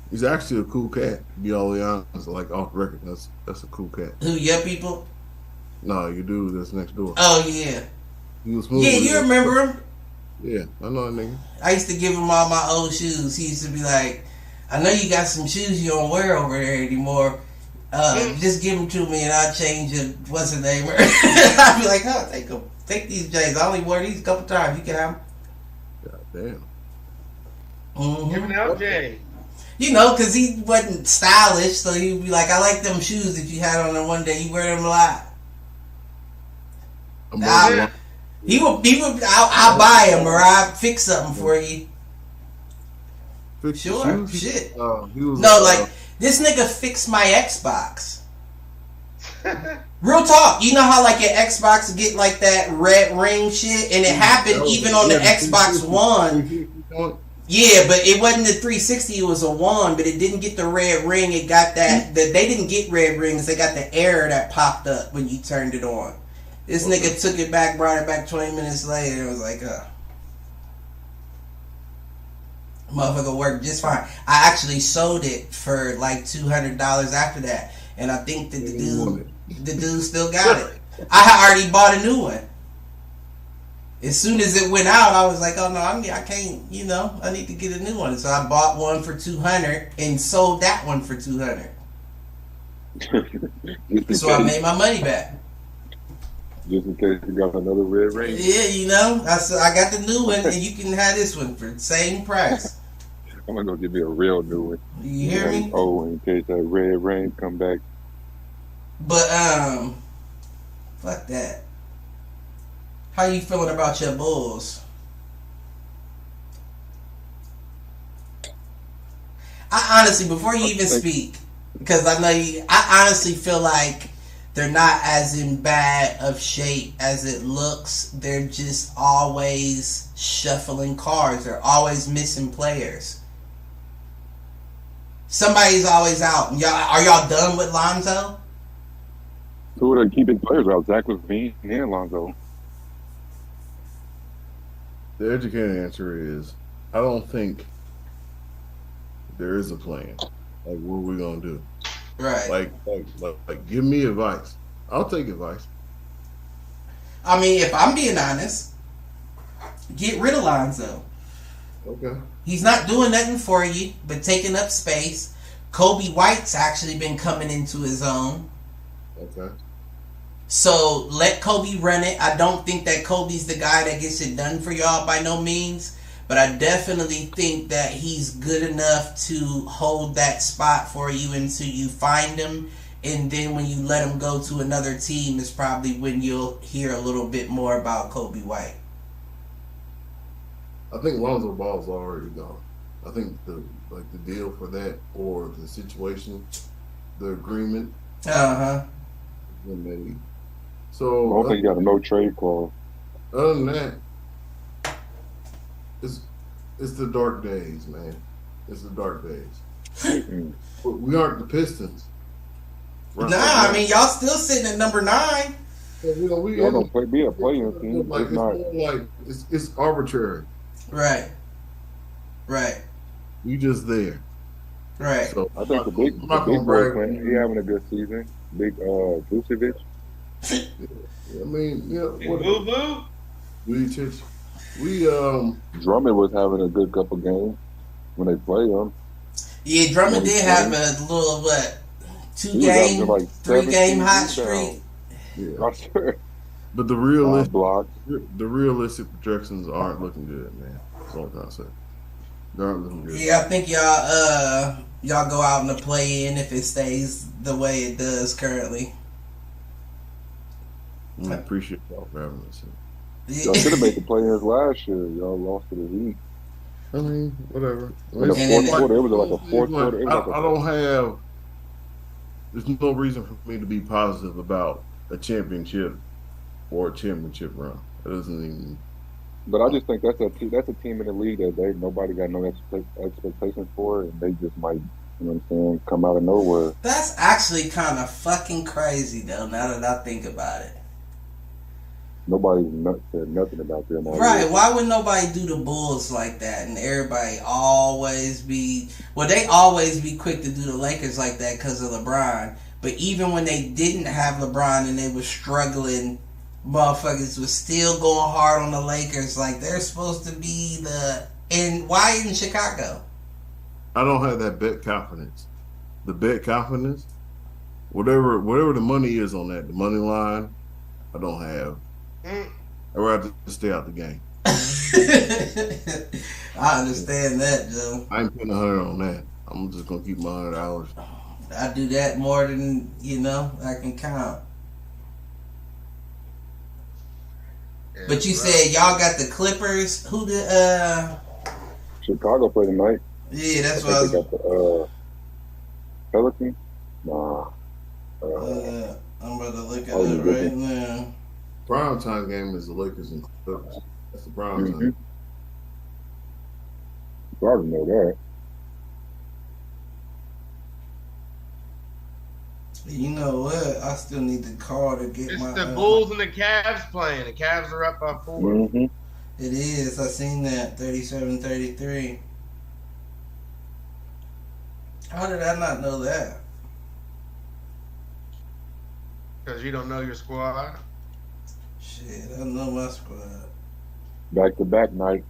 He's actually a cool cat. To be all honest, like off record, that's a cool cat. Who, your people? No, you dude that's next door. Oh yeah. He was smooth. Yeah, you remember him? Yeah, I know that nigga. I used to give him all my old shoes. He used to be like, "I know you got some shoes you don't wear over there anymore. Just give them to me and I'll change it. What's the name?" I'd be like, "Oh, take them. Take these J's. I only wore these a couple times. You can have them." God damn. Give me out Jay. You know, because he wasn't stylish, so he'd be like, "I like them shoes that you had on them one day. You wear them a lot." I'll buy them or I'll fix something for you. Sure, shit. This nigga fixed my Xbox. Real talk. You know how like your Xbox get like that red ring shit, and it happened even on the Xbox One. Yeah, but it wasn't the 360. It was a One, but it didn't get the red ring. It got that. They didn't get red rings. They got the error that popped up when you turned it on. This nigga took it back, brought it back 20 minutes later. It was like, motherfucker worked just fine. I actually sold it for like $200 after that, and I think that the dude still got it. I had already bought a new one. As soon as it went out, I was like, "Oh no, I can't. I need to get a new one." So I bought one for $200 and sold that one for $200. So I made my money back. Just in case you got another red ring. Yeah, I got the new one, and you can have this one for the same price. I'm gonna go get me a real new one. You hear me? Oh, in case that red ring come back. But fuck that. How you feeling about your Bulls? I honestly, before you even speak, because I know I honestly feel like they're not as in bad of shape as it looks. They're just always shuffling cards. They're always missing players. Somebody's always out. Are y'all done with Lonzo? Who are keeping players out? Zach LaVine and Lonzo. The educated answer is, I don't think there is a plan. Like, what are we gonna do? Right. Like, give me advice. I'll take advice. I mean, if I'm being honest, get rid of Lonzo. Okay. He's not doing nothing for you, but taking up space. Kobe White's actually been coming into his own. Okay. So let Kobe run it. I don't think that Kobe's the guy that gets it done for y'all by no means. But I definitely think that he's good enough to hold that spot for you until you find him and then when you let him go to another team is probably when you'll hear a little bit more about Kobe White. I think Lonzo Ball's already gone. I think the deal for that or the situation, the agreement has been made. So I don't think you got a no trade clause. Other than that, it's the dark days, man. It's the dark days. We aren't the Pistons. Right. Nah, I mean y'all still sitting at number 9. Y'all don't be a playing team. Like, it's arbitrary. Right. You just there. Right. So I think the big boy, he having a good season. Big Vucevic. I mean, Boo boo. We Drummond was having a good couple games when they played him. Yeah, Drummond did have a little 2-game, like 3-game hot streak. Yeah. But the realistic projections aren't looking good, man. That's all I gotta say. They aren't looking good. Yeah, I think y'all go out in the play-in if it stays the way it does currently. I appreciate y'all for having us. Y'all should have made the play-ins last year. Y'all lost to the Heat. I mean, whatever. In the fourth quarter, it was like a fourth quarter. I don't have. There's no reason for me to be positive about a championship or a championship run. It doesn't even. But I just think that's a team in the league that nobody got no expectations for, and they just might, you know what I'm saying, come out of nowhere. That's actually kind of fucking crazy, though. Now that I think about it. Nobody said nothing about them. Right. Why would nobody do the Bulls like that? And everybody always be... Well, they always be quick to do the Lakers like that because of LeBron. But even when they didn't have LeBron and they were struggling, motherfuckers was still going hard on the Lakers like they're supposed to be the... And why in Chicago? I don't have that bet confidence. The bet confidence, whatever the money is on that, the money line, I don't have. I'd rather stay out the game. I understand that, Joe. I ain't putting 100 on that. I'm just gonna keep my $100. I do that more than I can count. Yeah, but you said y'all got the Clippers. Who the Chicago play tonight. Yeah, that's what I was. They got the Pelicans. Nah. I'm about to look at it right now. Prime time game is the Lakers and Clippers. That's the prime time. I already know that. You know what? I still need the call to get it's the Bulls and the Cavs playing. The Cavs are up by 4. Mm-hmm. It is. I seen that 37-33. How did I not know that? Because you don't know your squad. Shit, I know my squad. Back-to-back night.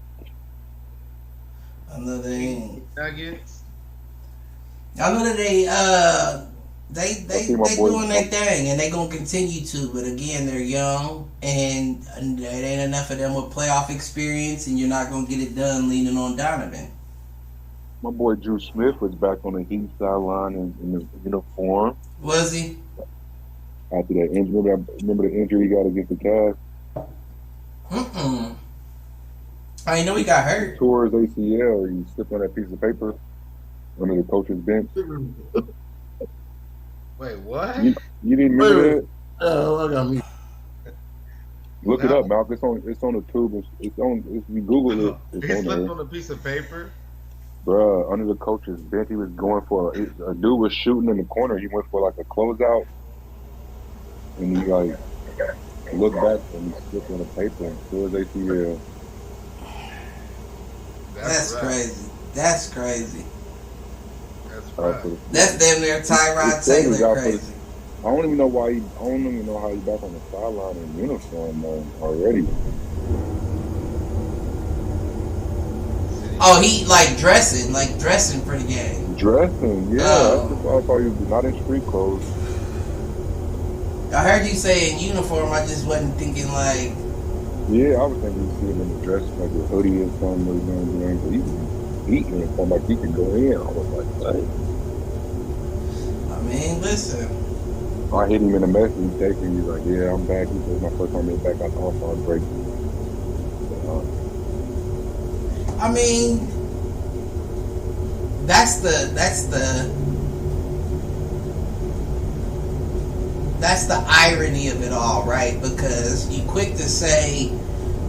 I know they ain't. Nuggets. I know that they doing their thing and they gonna continue to. But again, they're young and there ain't enough of them with playoff experience, and you're not gonna get it done leaning on Donovan. My boy Drew Smith was back on the Heat sideline in the uniform. Was he? After that injury, remember the injury he got against the Cavs? I didn't know he got hurt. He tore his ACL. He slipped on that piece of paper under the coach's bench. Wait, what? You didn't remember that? Oh, I got me. Look it up, Malcolm. It's on the tube. If you Google it, it's he on slipped there. on a piece of paper? Bruh, under the coach's bench, he was going for a dude was shooting in the corner. He went for like a closeout, and he like looked back and he slipped on the paper and tore his ACL. That's crazy. That's crazy. That's right. That's damn near Tyrod Taylor crazy. I don't even know why I don't even know how he's back on the sideline in uniform already. Oh, he dressing for the game. Dressing, yeah. Oh. I thought he was not in street clothes. I heard you say in uniform. I just wasn't thinking like. Yeah, I was thinking you see him in the dress like a hoodie or something. Or something. But he was eating uniform like he could go in. I was like, hey. I mean, listen. I hit him in a message. He texted me. He's like, "Yeah, I'm back." He said, "My first time back out the All-Star break." I mean, that's the irony of it all, right? Because you quick to say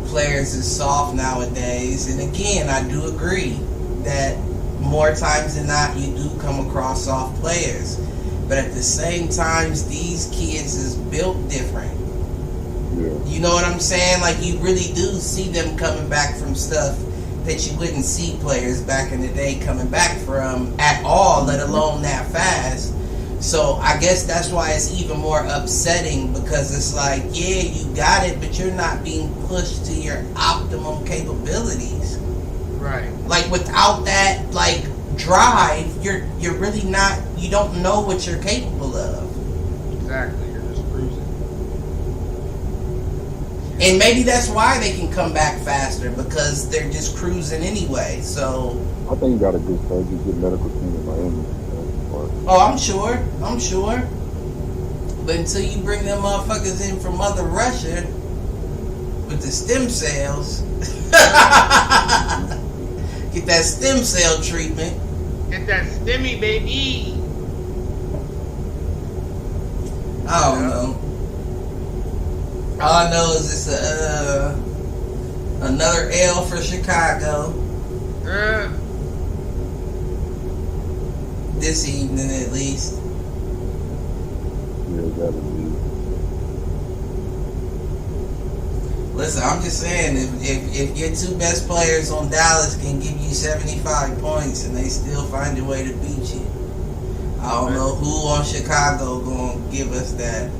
players is soft nowadays, and again, I do agree that more times than not you do come across soft players, but at the same time, these kids is built different. Yeah. You know what I'm saying? Like, you really do see them coming back from stuff that you wouldn't see players back in the day coming back from at all, let alone that fast. So I guess that's why it's even more upsetting, because it's like, yeah, you got it, but you're not being pushed to your optimum capabilities. Right. Like, without that, like, drive, you're really not, you don't know what you're capable of. Exactly. You're just cruising. And maybe that's why they can come back faster, because they're just cruising anyway. So I think he got a good surgeon, good medical team in Miami. oh, I'm sure. But until you bring them motherfuckers in from Mother Russia with the stem cells, get that stem cell treatment. Get that stimmy, baby. I don't know. All I know is it's another L for Chicago this evening, at least. Yeah, gotta be. Listen, I'm just saying, if your two best players on Dallas can give you 75 points and they still find a way to beat you, I don't know who on Chicago gonna give us that.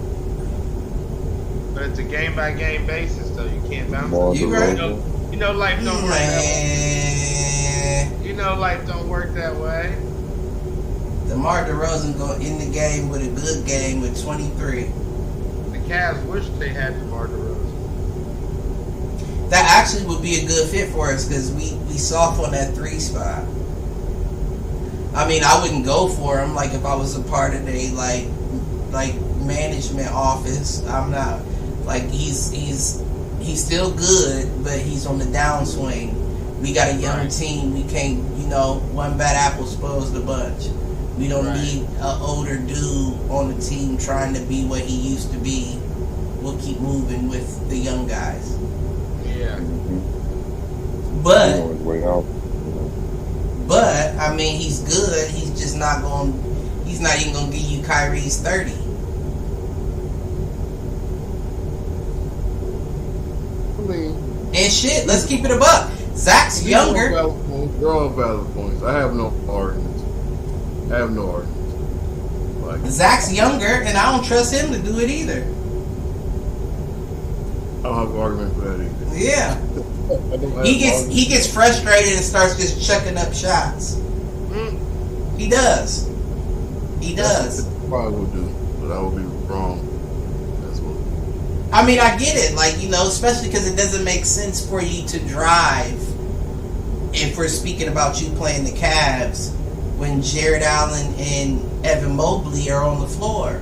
But it's a game by game basis, though. You can't bounce. You right. You know life don't work that way. You know life don't work that way. DeMar DeRozan gonna end the game with a good game with 23. The Cavs wish they had DeMar DeRozan. That actually would be a good fit for us, because we soft on that 3 spot. I mean, I wouldn't go for him like if I was a part of a like management office. I'm not like he's still good, but he's on the downswing. We got a young team. We can't, one bad apple spoils the bunch. We don't need an older dude on the team trying to be what he used to be. We'll keep moving with the young guys. Yeah. But On his way out. But I mean, he's good. He's just not going. He's not even going to give you Kyrie's 30. And shit, let's keep it a buck. Zach's younger. They're all valid points. I have no arguments. Like, Zach's younger, and I don't trust him to do it either. I don't have an argument for that either. Yeah. He gets frustrated and starts just chucking up shots. He does. Probably would do, but I would be wrong. That's what. I mean, I get it, like, especially because it doesn't make sense for you to drive. If we're speaking about you playing the Cavs, when Jared Allen and Evan Mobley are on the floor.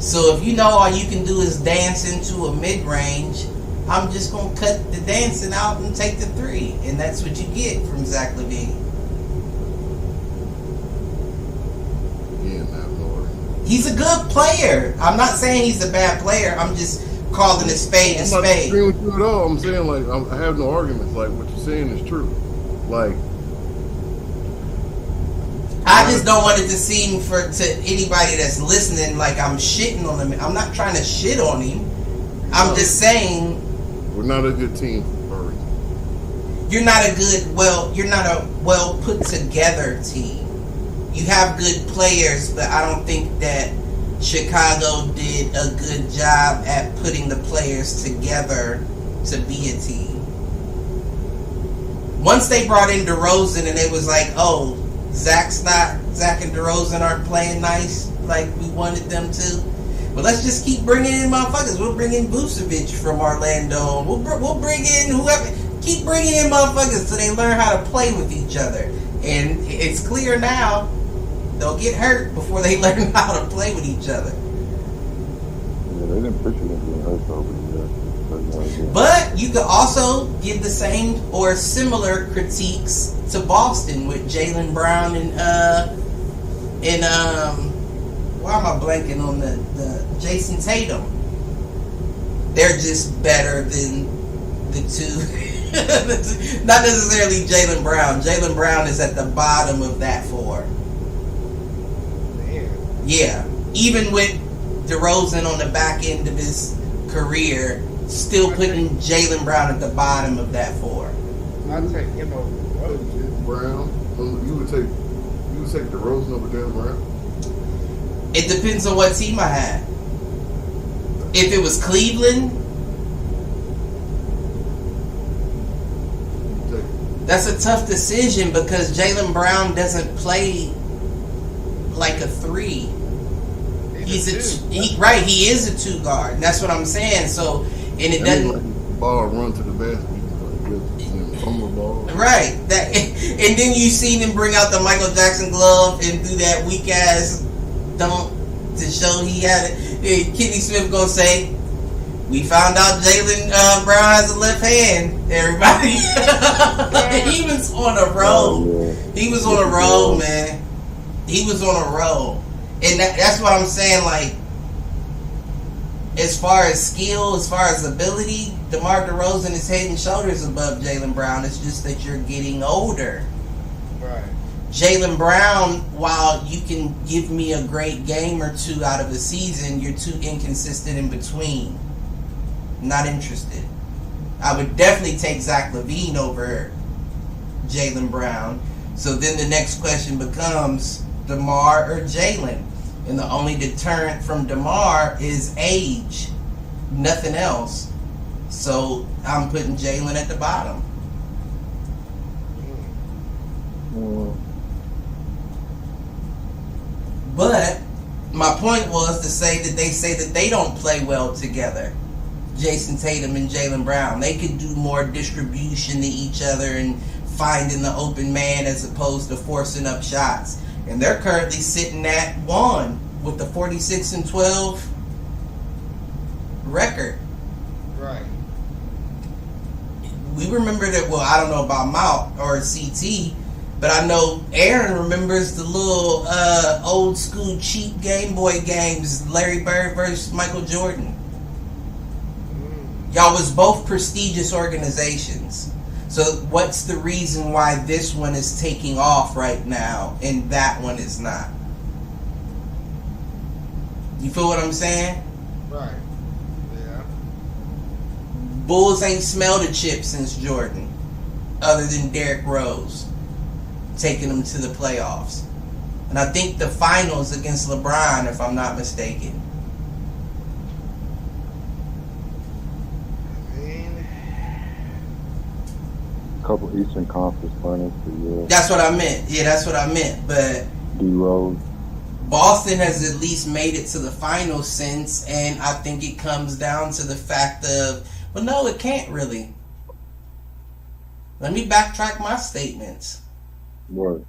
So if all you can do is dance into a mid-range, I'm just going to cut the dancing out and take the 3. And that's what you get from Zach LaVine. He's a good player. I'm not saying he's a bad player. I'm just calling a spade a spade. I'm not agreeing with you at all. I'm saying, like, I have no arguments. Like, what you're saying is true. Like, I just don't want it to seem to anybody that's listening like I'm shitting on him. I'm not trying to shit on him. I'm just saying we're not a good team, Murray. You're not a well put together team. You have good players, but I don't think that Chicago did a good job at putting the players together to be a team. Once they brought in DeRozan and it was like, oh, Zach and DeRozan aren't playing nice like we wanted them to. But let's just keep bringing in motherfuckers. We'll bring in Vucevic from Orlando. We'll bring in whoever. Keep bringing in motherfuckers so they learn how to play with each other. And it's clear now they'll get hurt before they learn how to play with each other. they didn't appreciate him being hurt over the year. But you could also give the same or similar critiques to Boston with Jaylen Brown and why am I blanking on the Jason Tatum? They're just better than the two. Not necessarily Jaylen Brown. Jaylen Brown is at the bottom of that four. Man. Yeah. Even with DeRozan on the back end of his career, still putting Jaylen Brown at the bottom of that four. I'd take him over DeRozan. Brown. You would take DeRozan over Jaylen Brown? It depends on what team I had. If it was Cleveland, that's a tough decision because Jaylen Brown doesn't play like a three. He is a two guard. And that's what I'm saying. So, and it doesn't. Like ball run to the basket. Fumble ball. Right. That, and then you seen him bring out the Michael Jackson glove and do that weak ass dunk to show he had it. Kenny Smith gonna say, "We found out Jaylen Brown has a left hand." Everybody, he was on a roll. He was on a roll, man. He was on a roll, and that's what I'm saying. Like, as far as skill, as far as ability, DeMar DeRozan is head and shoulders above Jaylen Brown. It's just that you're getting older. Right. Jaylen Brown, while you can give me a great game or two out of a season, you're too inconsistent in between. Not interested. I would definitely take Zach LaVine over Jaylen Brown. So then the next question becomes DeMar or Jaylen. And the only deterrent from DeMar is age. Nothing else. So I'm putting Jaylen at the bottom. But my point was to say that they say that they don't play well together. Jason Tatum and Jaylen Brown. They could do more distribution to each other and finding the open man as opposed to forcing up shots. And they're currently sitting at 1 with the 46-12 record. Right. We remember that, well, I don't know about Mount or CT, but I know Aaron remembers the little old school cheap Game Boy games, Larry Bird versus Michael Jordan. Y'all was both prestigious organizations. So what's the reason why this one is taking off right now and that one is not? You feel what I'm saying? Right. Yeah. Bulls ain't smelled a chip since Jordan, other than Derrick Rose taking them to the playoffs. And I think the finals against LeBron, if I'm not mistaken. Couple Eastern Conference Finals for you. That's what I meant. Yeah, that's what I meant. But D-Rose. Boston has at least made it to the finals since, and I think it comes down to the fact of, well, no, it can't really. Let me backtrack my statements. What?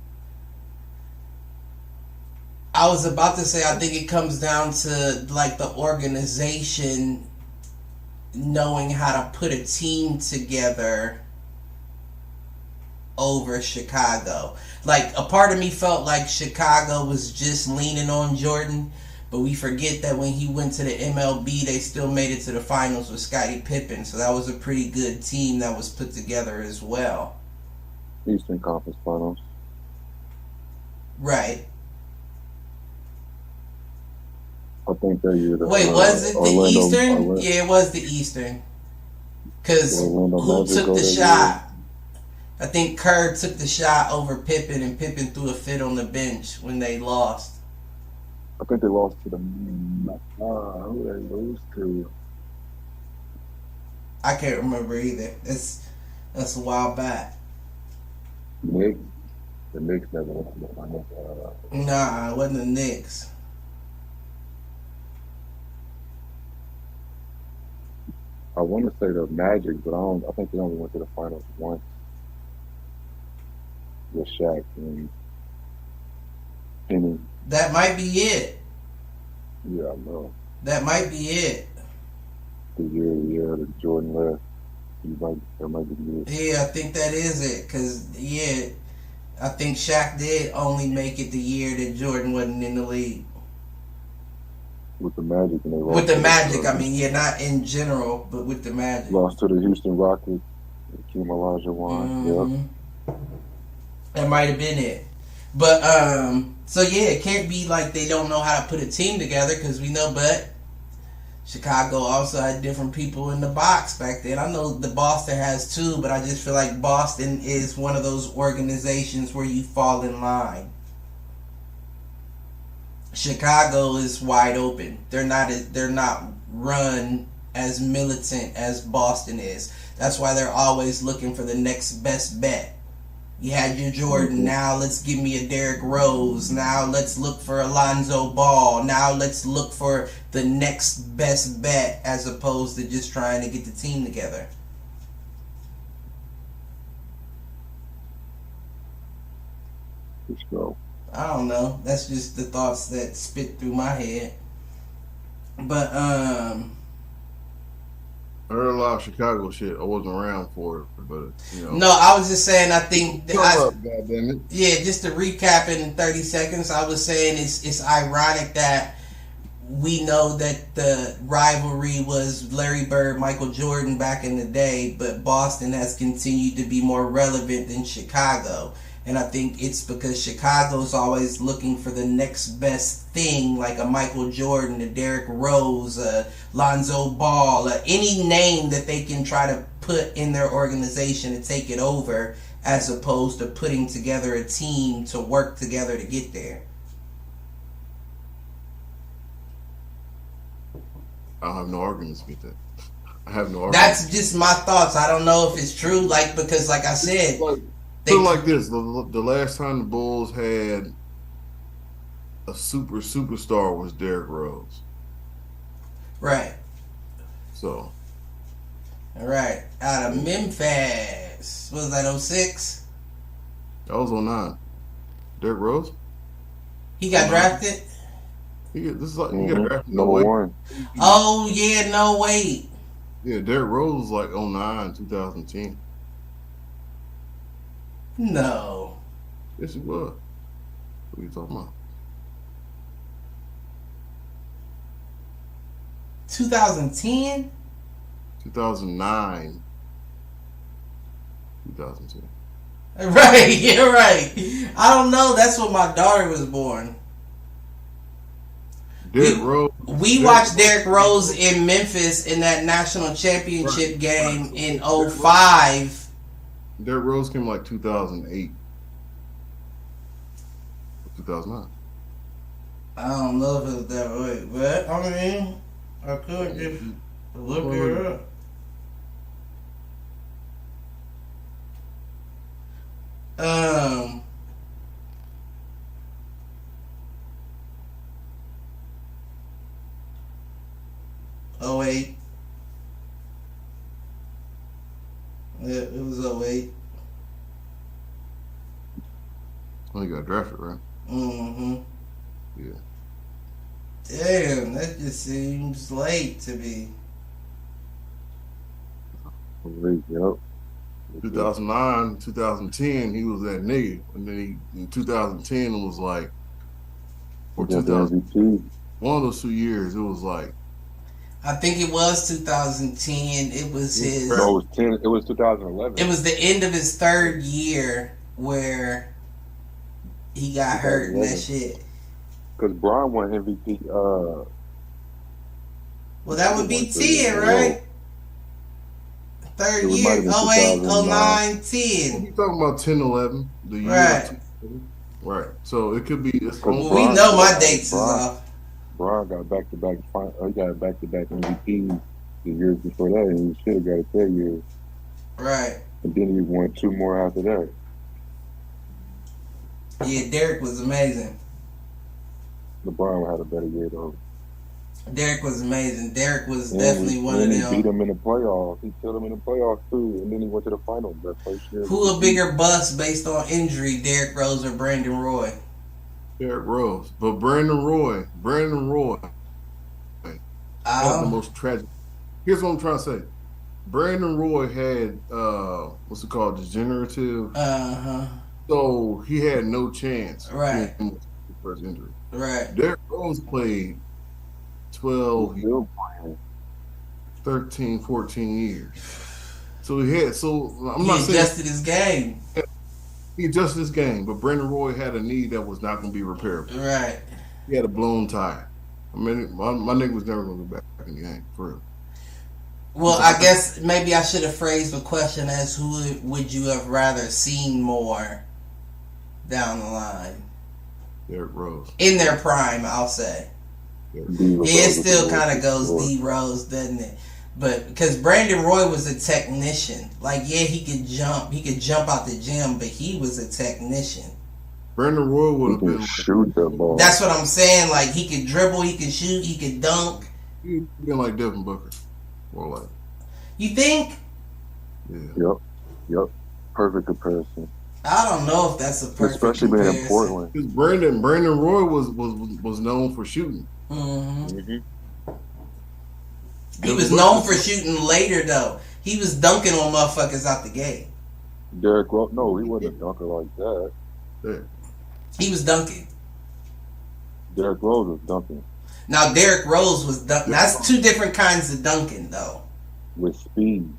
I was about to say I think it comes down to like the organization knowing how to put a team together over Chicago. Like, a part of me felt like Chicago was just leaning on Jordan, but we forget that when he went to the MLB, they still made it to the finals with Scottie Pippen, so that was a pretty good team that was put together as well. Eastern Conference Finals. Right. I think that year. Wait, was it the Eastern? Yeah, it was the Eastern. Because who took the shot? I think Kerr took the shot over Pippen, and Pippen threw a fit on the bench when they lost. I think they lost to the who they lose to? I can't remember either. That's a while back. Knicks. The Knicks never went to the finals. Nah, it wasn't the Knicks. I want to say the Magic, but I think they only went to the finals once. With Shaq and Penny. That might be it. Yeah, I know. That might be it. the year that Jordan left. That might be good. Yeah, I think that is it. Cause I think Shaq did only make it the year that Jordan wasn't in the league. With the Magic, and they lost. With the Magic, I mean, not in general, but with the Magic. Lost to the Houston Rockets. Hakeem Olajuwon. Yep. That might have been it. But so it can't be like they don't know how to put a team together, because we know, but Chicago also had different people in the box back then. I know the Boston has too, but I just feel like Boston is one of those organizations where you fall in line. Chicago is wide open. They're not run as militant as Boston is. That's why they're always looking for the next best bet. You had your Jordan, now let's give me a Derrick Rose, now let's look for Alonzo Ball, now let's look for the next best bet, as opposed to just trying to get the team together. Let's go. I don't know. That's just the thoughts that spit through my head. But I heard a lot of Chicago shit. I wasn't around for it, but No, I was just saying. I think. Goddammit. Yeah, just to recap in 30 seconds, I was saying it's ironic that we know that the rivalry was Larry Bird, Michael Jordan back in the day, but Boston has continued to be more relevant than Chicago. And I think it's because Chicago's always looking for the next best thing, like a Michael Jordan, a Derrick Rose, a Lonzo Ball, any name that they can try to put in their organization to take it over, as opposed to putting together a team to work together to get there. I don't have no arguments with that. I have no arguments. That's just my thoughts. I don't know if it's true, because like I said... Feel like this: the last time the Bulls had a superstar was Derrick Rose. Right. So. All right. Out of Memphis. Was that 06? That was 09. Derrick Rose. He got drafted. He got drafted. Number one. Oh yeah, no wait. Yeah, Derrick Rose was like 09, 2010. No. Yes, it was. What are you talking about? 2010? 2009. 2010. Right, you're right. I don't know. That's when my daughter was born. Derrick Rose. We watched Derrick Rose in Memphis in that national championship game in 05. Derrick Rose came like 2008. 2009. I don't know if it's that way, but I mean, I could just look it up. Oh wait. Yeah, it was 08. Well, he got drafted, right? Mm-hmm. Yeah. Damn, that just seems late to me. Yep. 2009, 2010, he was that nigga. And then in 2010, it was like, or 2000, one of those 2 years, it was like, I think it was 2010. It was his. No, it was 2011. It was the end of his third year where he got hurt and that shit. Because Bron won MVP. Well, that would be 10, right? Third year, 08, 09, 10. You talking about 10, 11, the year. Right. Right. So it could be. Well, we know my dates is off. Bron got back-to-back. He got back-to-back MVP the years before that, and he should have got it that year. Right. And then he won 2 more after that. Yeah, Derrick was amazing. LeBron had a better year though. Derrick was amazing. Derrick was definitely one of them. He beat him in the playoffs. He killed him in the playoffs too, and then he went to the finals that first year. Who a bigger bust based on injury, Derrick Rose or Brandon Roy? Derrick Rose, but Brandon Roy, that's the most tragic. here's what I'm trying to say. Brandon Roy had what's it called, degenerative. So he had no chance. Right. First injury. Right. Derrick Rose played 12, 13, 14 years. So he adjusted his game. He adjusted his game, but Brandon Roy had a knee that was not going to be repairable. Right. He had a blown tire. I mean, my nigga was never going to go back in the game, for real. Well, I guess maybe I should have phrased the question as who would you have rather seen more down the line? Derrick Rose. In their prime, I'll say. It still kind of goes D Rose, doesn't it? But because Brandon Roy was a technician. Like, yeah, he could jump out the gym, but he was a technician. Brandon Roy would have been shoot that ball. That's what I'm saying. Like, he could dribble, he could shoot, he could dunk. He'd been like Devin Booker. More like. You think? Yeah. Yep. Perfect comparison. I don't know if that's a perfect especially comparison. being in Portland. Because Brandon Roy was known for shooting. Mm-hmm. He was known for shooting later, though. He was dunking on motherfuckers out the gate. Derrick Rose, no, he wasn't a dunker like that. Yeah. He was dunking. Derrick Rose was dunking. Now, Derrick Rose was dunking. That's two different kinds of dunking, though. With speed.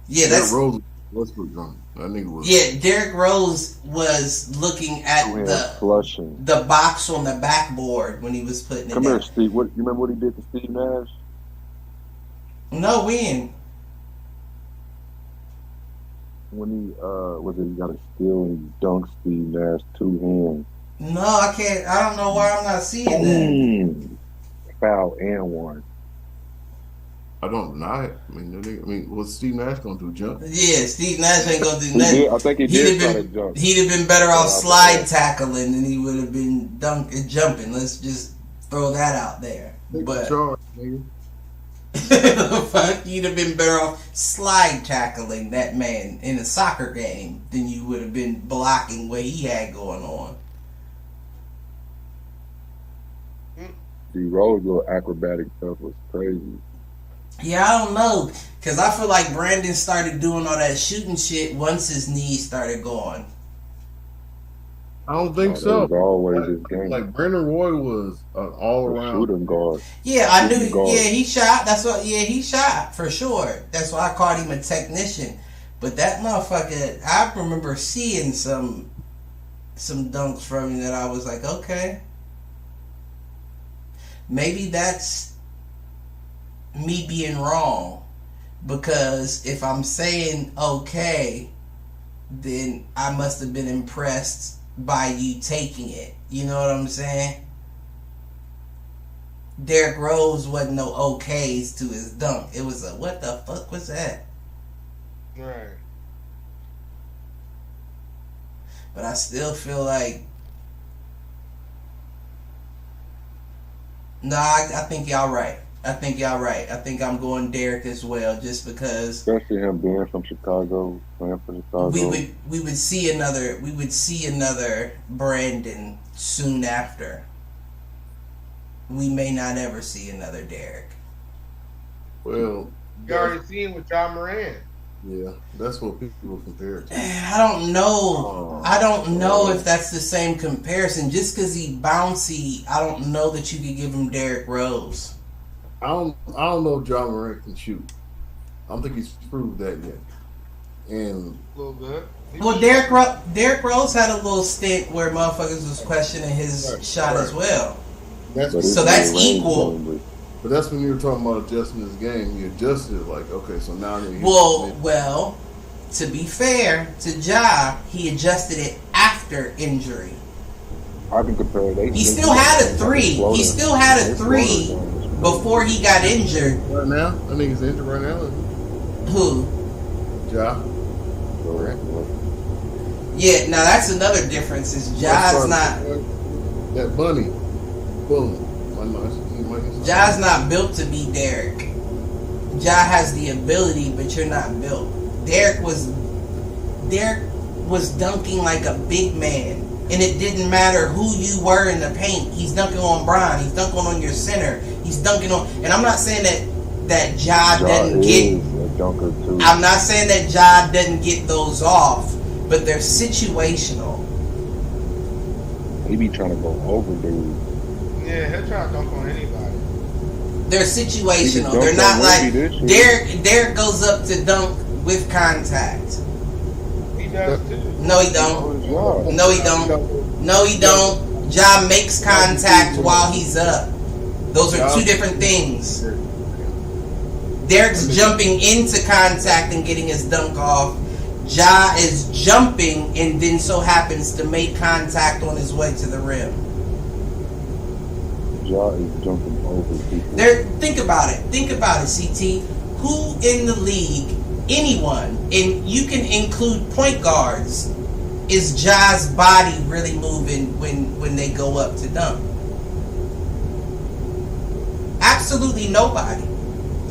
Yeah, Derrick Rose was dunking. That nigga was. Yeah, Derrick Rose was looking at the box on the backboard when he was putting it Come down. here, Steve. You remember what he did to Steve Nash? No, when? When he got a steal and he dunked Steve Nash 2 hands. No, I can't. I don't know why I'm not seeing that. Foul and one. I don't deny it. I mean, what's Steve Nash gonna do? Jump? Yeah, Steve Nash ain't gonna do nothing. I think he did try to jump. He'd have been better off slide tackling than he would have been jumping. Let's just throw that out there. But charge, nigga. fuck, you'd have been better off slide tackling that man in a soccer game than you would have been blocking what he had going on. D Rose little acrobatic stuff was crazy. Yeah, I don't know, because I feel like Brandon started doing all that shooting shit once his knees started going. I don't think so. Was always his game. Like Brandon Roy was an all-around shooting guard. Yeah, I knew. Yeah, he shot. That's what. Yeah, he shot for sure. That's why I called him a technician. But that motherfucker, I remember seeing some dunks from him that I was like, okay, maybe that's me being wrong, because if I'm saying okay, then I must have been impressed by you taking it. You know what I'm saying? Derrick Rose wasn't no okays to his dunk. It was a, what the fuck was that? Right. But I still feel like, nah, I think y'all right. I think I'm going Derrick as well, just because. Especially him being from Chicago, playing for Chicago. We would see another Brandon soon after. We may not ever see another Derrick. Well, You already seen with John Moran. Yeah, that's what people compare it to. I don't know. I don't know if that's the same comparison. Just because he's bouncy, I don't know that you could give him Derrick Rose. I don't know if John Moran can shoot. I don't think he's proved that yet. And A little bit. Well, Derrick Rose had a little stint where motherfuckers was questioning his shot as well. So that's equal. But that's when you were talking about adjusting his game. You adjusted it like, okay, so now you're Well, to be fair to Ja, he adjusted it after injury. I can compare. He still had a three. He still had a three before he got injured. Right now? I think he's injured right now. Who? Ja. Yeah, now that's another difference. Is Ja's not that bunny. Boom. Ja's not built to be Derrick. Ja has the ability, but you're not built. Derrick was dunking like a big man, and it didn't matter who you were in the paint. He's dunking on Bron. He's dunking on your center. He's dunking on, and I'm not saying that Ja Ja doesn't is get. a dunker too. I'm not saying that Ja doesn't get those off, but they're situational. He be trying to go over dude. Yeah, he'll try to dunk on anybody. They're situational. He They're dunked not on like Wemby this year. Derek goes up to dunk with contact. He does too. No, he don't. Oh, it's Ja. No, he don't. No, he don't. Ja makes contact while he's up. Those are two different things. Derek's jumping into contact and getting his dunk off. Ja is jumping and then so happens to make contact on his way to the rim. Ja is jumping over people. Think about it, CT. Who in the league, anyone, and you can include point guards, is Ja's body really moving when they go up to dunk? Absolutely nobody,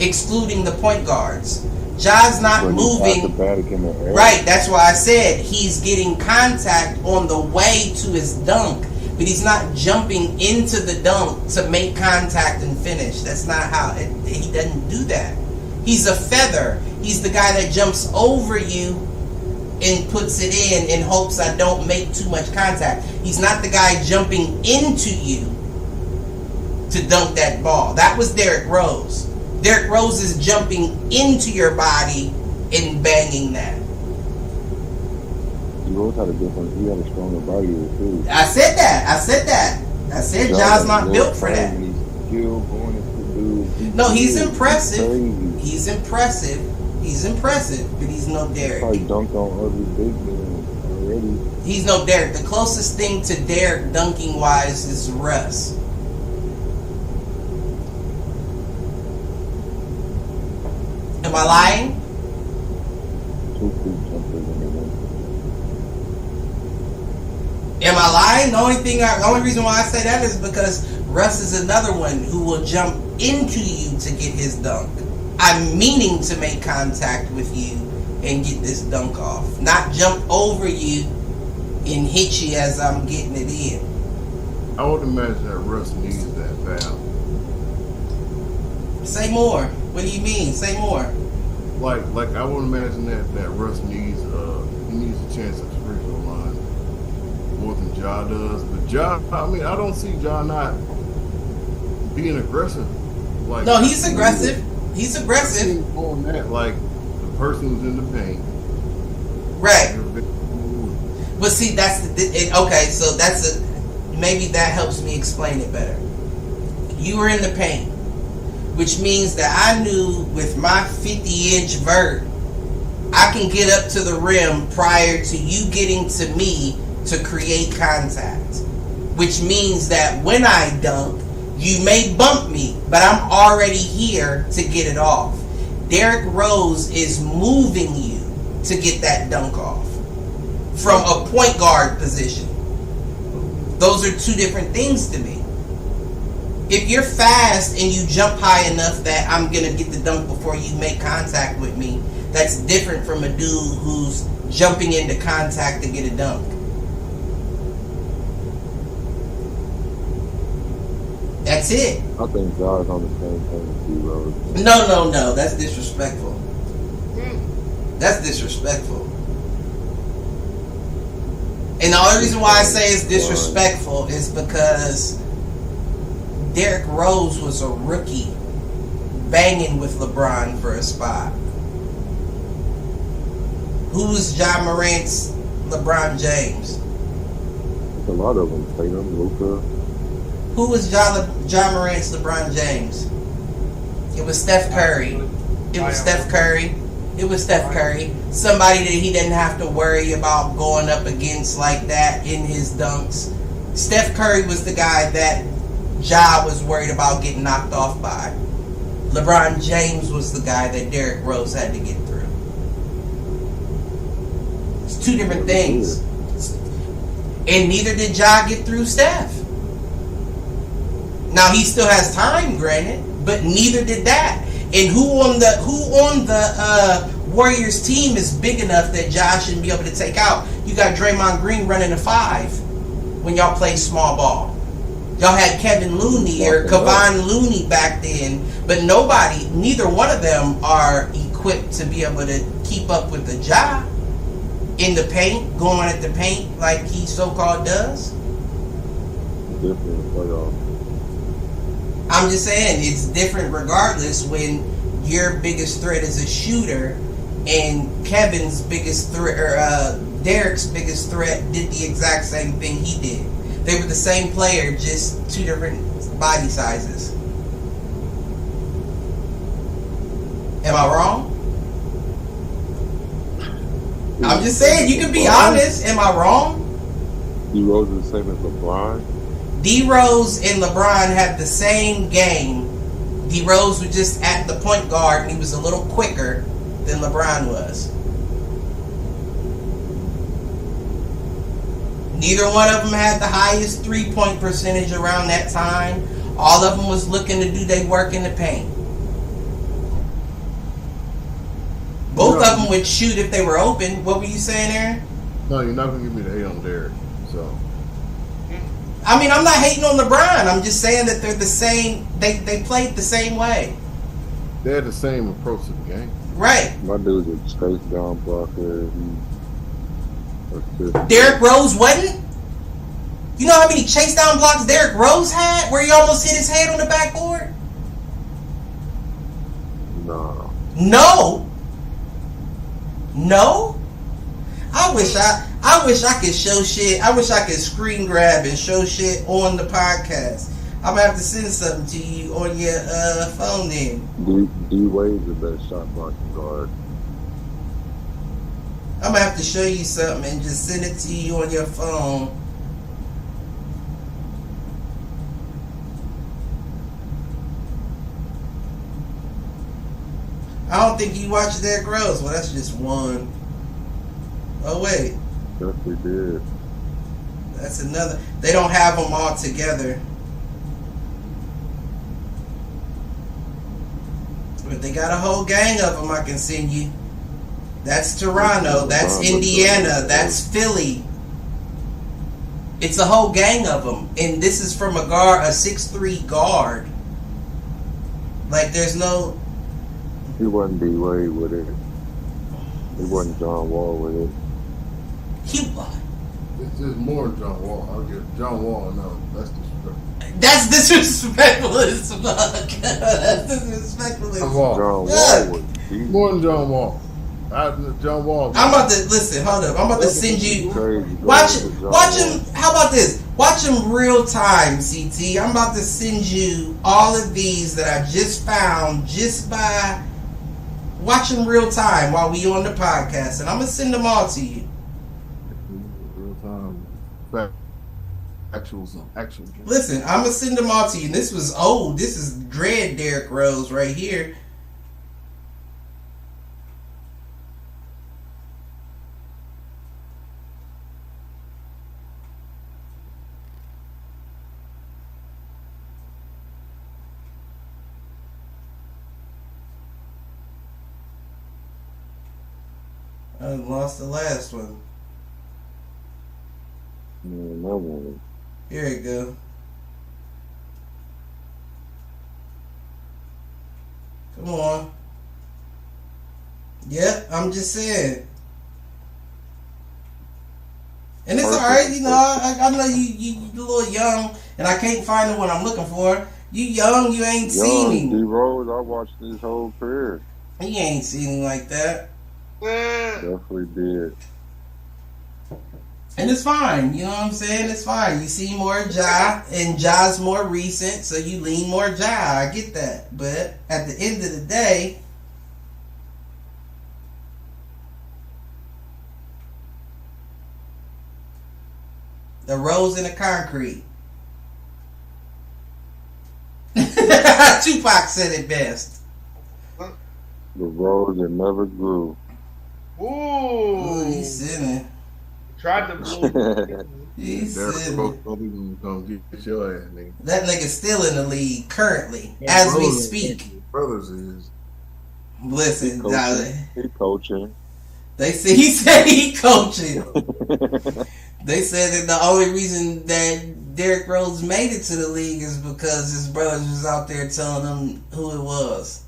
excluding the point guards. Ja's not moving. Right, that's why I said he's getting contact on the way to his dunk, but he's not jumping into the dunk to make contact and finish. That's not how he doesn't do that. He's a feather. He's the guy that jumps over you and puts it in hopes I don't make too much contact. He's not the guy jumping into you to dunk that ball. That was Derrick Rose. Derrick Rose is jumping into your body and banging that. Rose had he had a stronger body too. I said that. I said Ja's not built for that. No, he's impressive. He's impressive. He's impressive, but he's no Derrick. Probably dunked on other big men already. He's no Derrick. The closest thing to Derrick dunking wise is Russ. Am I lying? Am I lying? The only reason why I say that is because Russ is another one who will jump into you to get his dunk. I'm meaning to make contact with you and get this dunk off, not jump over you and hit you as I'm getting it in. I would imagine that Russ needs that foul. Say more. What do you mean? Say more. Like I would imagine that Russ needs he needs a chance at the free throw line more than Ja does. But Ja, I mean, I don't see Ja not being aggressive. Like, no, he's aggressive. He's aggressive. On that, like the person who's in the paint, right? But see, okay. So maybe that helps me explain it better. You were in the paint, which means that I knew with my 50-inch vert, I can get up to the rim prior to you getting to me to create contact. Which means that when I dunk, you may bump me, but I'm already here to get it off. Derrick Rose is moving you to get that dunk off from a point guard position. Those are two different things to me. If you're fast and you jump high enough that I'm going to get the dunk before you make contact with me, that's different from a dude who's jumping into contact to get a dunk. That's it. I think God's on the same page as D-Rose. No. That's disrespectful. That's disrespectful. And the only reason why I say it's disrespectful is because Derrick Rose was a rookie banging with LeBron for a spot. Who's Ja Morant's LeBron James? A lot of them. Tatum, Luka. Who was Ja Morant's LeBron James? It was Steph Curry. It was Steph Curry. Somebody that he didn't have to worry about going up against like that in his dunks. Steph Curry was the guy that Ja was worried about getting knocked off by. LeBron James was the guy that Derrick Rose had to get through. It's two different things. And neither did Ja get through Steph. Now he still has time, granted, but neither did that. And who on the Warriors team is big enough that Ja shouldn't be able to take out? You got Draymond Green running a 5 when y'all play small ball. Y'all had Kevin Looney or Kevon Looney back then, but neither one of them are equipped to be able to keep up with the Ja in the paint, going at the paint like he so-called does. Different playoff. I'm just saying it's different regardless when your biggest threat is a shooter and Kevin's biggest threat or Derek's biggest threat did the exact same thing he did. They were the same player, just two different body sizes. Am I wrong? I'm just saying, you can be honest. Am I wrong? D Rose is the same as LeBron. D Rose and LeBron had the same game. D Rose was just at the point guard and he was a little quicker than LeBron was. Neither one of them had the highest 3-point percentage around that time. All of them was looking to do their work in the paint. Both of them would shoot if they were open. What were you saying, Aaron? No, you're not going to give me the hate on Derek. So, I mean, I'm not hating on LeBron. I'm just saying that they're the same. They played the same way. they had the same approach to the game. Right. My dude's a chase down blocker. Derrick Rose wasn't? You know how many chase down blocks Derrick Rose had where he almost hit his head on the backboard? No. No? I wish I could show shit. I wish I could screen grab and show shit on the podcast. I'm gonna have to send something to you on your phone then. D Wade's the best shot blocking guard. I'm gonna have to show you something and just send it to you on your phone. I don't think you watched Derrick Rose. Well, that's just one. Oh, wait. Yes, we did. That's another. They don't have them all together. But they got a whole gang of them I can send you. That's Toronto. That's Indiana. That's Philly. It's a whole gang of them. And this is from a 6'3" guard. Like, there's no... He wasn't D Wade with it. He wasn't John Wall with it. He... It's just more than John Wall. I'll give John Wall, no, that's disrespectful. That's disrespectful as fuck. That's disrespectful as John Wall. John Look. Wall was deep. More than John Wall. John Wall. I'm about to listen. Hold up. I'm about to send you. Crazy. Watch him. How about this? Watch him real time, CT. I'm about to send you all of these that I just found just by watching real time while we on the podcast, and I'm gonna send them all to you. Real time. Actual. Listen, I'm gonna send them all to you. This was old. This is Dread Derrick Rose right here. I lost the last one. Man, that one. Here you go. Come on. Yeah, I'm just saying. And it's alright, you know, I know you a little young, and I can't find the one I'm looking for. You young, you ain't seen him. D Rose, I watched his whole career. You ain't seen him like that. Definitely did. And it's fine, you know what I'm saying? It's fine. You see more Ja, and Ja's more recent, so you lean more Ja. I get that. But at the end of the day, the rose in the concrete. Tupac said it best. The rose that never grew. Ooh, he's sinning. Tried to blow. He's Derrick sinning. Rose gonna come get your ass, nigga. That nigga's still in the league currently, as we speak. Brothers is. Listen, He coaching. He said he coaching. They said that the only reason that Derrick Rose made it to the league is because his brothers was out there telling him who it was.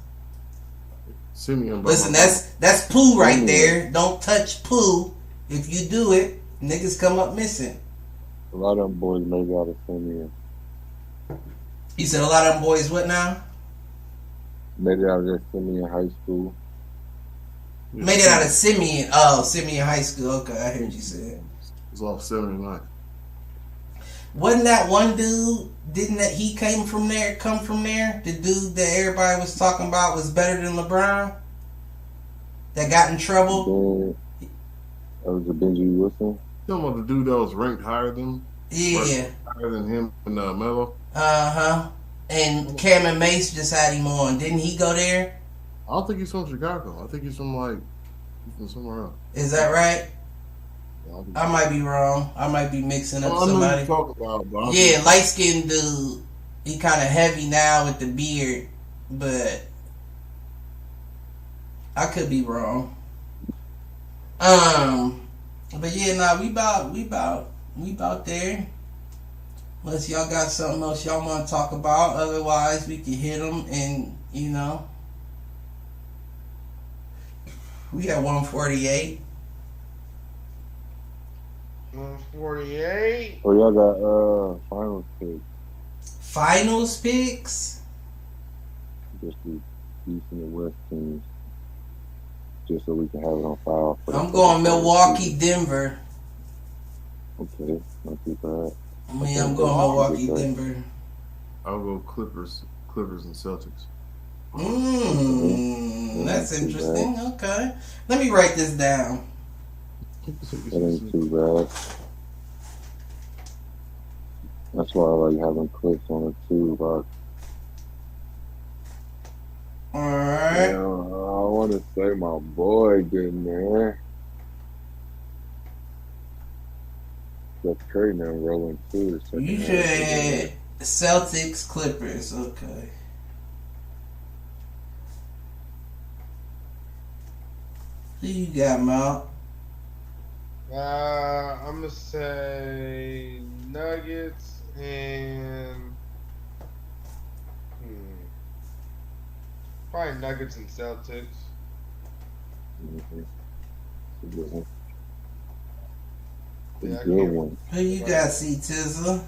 Simeon. Listen, that's poo right there. Don't touch poo. If you do it, niggas come up missing. A lot of them boys made it out of Simeon. You said a lot of them boys what now? Made it out of that Simeon High School. Made it out of Simeon. Oh, Simeon High School. Okay, I heard you say it. It's off 79. Wasn't that one dude? Didn't that he come from there? The dude that everybody was talking about was better than LeBron. That got in trouble. That was a Benji Wilson. You talking about the dude that was ranked higher than? Yeah. Higher than him and Melo. And Cam and Mace just had him on. Didn't he go there? I don't think he's from Chicago. I think he's from somewhere else. Is that right? Yeah, I might be wrong. I might be mixing up I know somebody. what you're talking about, but Yeah, light skinned dude. He kind of heavy now with the beard, but I could be wrong. But yeah, nah, we about there. Unless y'all got something else y'all want to talk about, otherwise we can hit them and we got 148. 148. Oh, y'all got finals picks. Finals picks? Just the East and the West teams. Just so we can have it on file. I'm going Milwaukee, Denver. Okay, not too bad. I'm going Milwaukee, Denver. I'll go Clippers and Celtics. That's interesting. Okay. Let me write this down. That ain't too bad. That's why I like having clicks on it too. But Alright. I want to say my boy getting there. That's Curry now rolling too. You said Celtics, Clippers. Okay. Who you got, Mal? I'm gonna say Nuggets and probably Nuggets and Celtics. Mm-hmm. Yeah, Good one. Who you got, C Tizzle?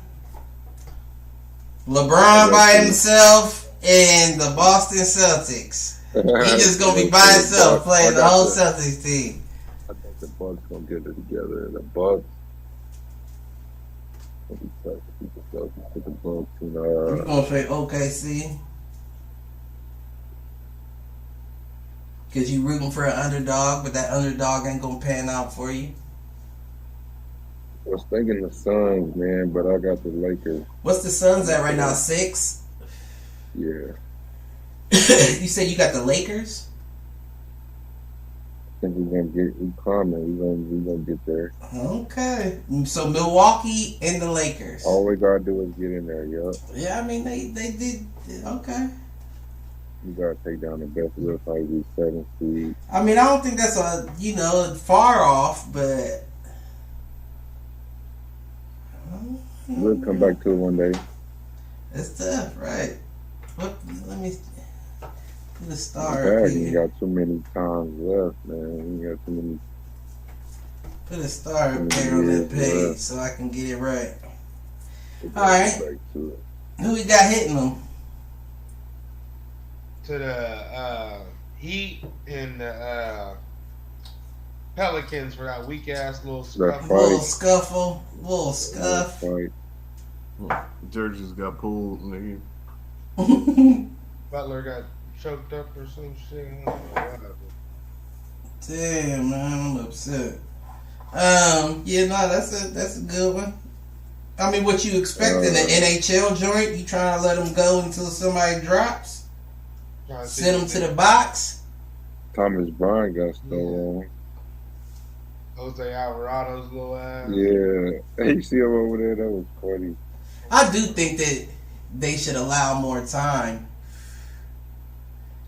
LeBron by himself and the Boston Celtics. He just gonna be by himself playing the whole Celtics team. I think the Bucks gonna get it together. The Bucks. It'll be tough to keep the Celtics to the Bucks. You gonna say OKC? Cause you rooting for an underdog, but that underdog ain't gonna pan out for you. I was thinking the Suns, man, but I got the Lakers. What's the Suns at right now? 6? Yeah. You said you got the Lakers? I think we're gonna get climbing. We're gonna get there. Okay. So Milwaukee and the Lakers. All we gotta do is get in there, yup. Yeah, I mean they did okay. We gotta take down the best. We'll probably be 7 seed. I mean I don't think that's far off, but We'll come back to it one day. it's tough, right? Let me put a star Back, up you here. got too many times left, man. You got too many. Put a star up there on that page so I can get it right. All right. Back to it. Who we got hitting them? To the Heat and the Pelicans for that weak ass little That scuffle. Little scuff. Fight. Jerseys got pulled, nigga. Butler got choked up or some shit. I don't know what happened. Damn, man, I'm upset. Yeah, no, that's a good one. I mean, what you expect in an NHL joint? You trying to let them go until somebody drops? Send them to the box? Thomas Bryant got stolen. Jose Alvarado's little ass. Yeah. You see him over there? That was funny. I do think that they should allow more time.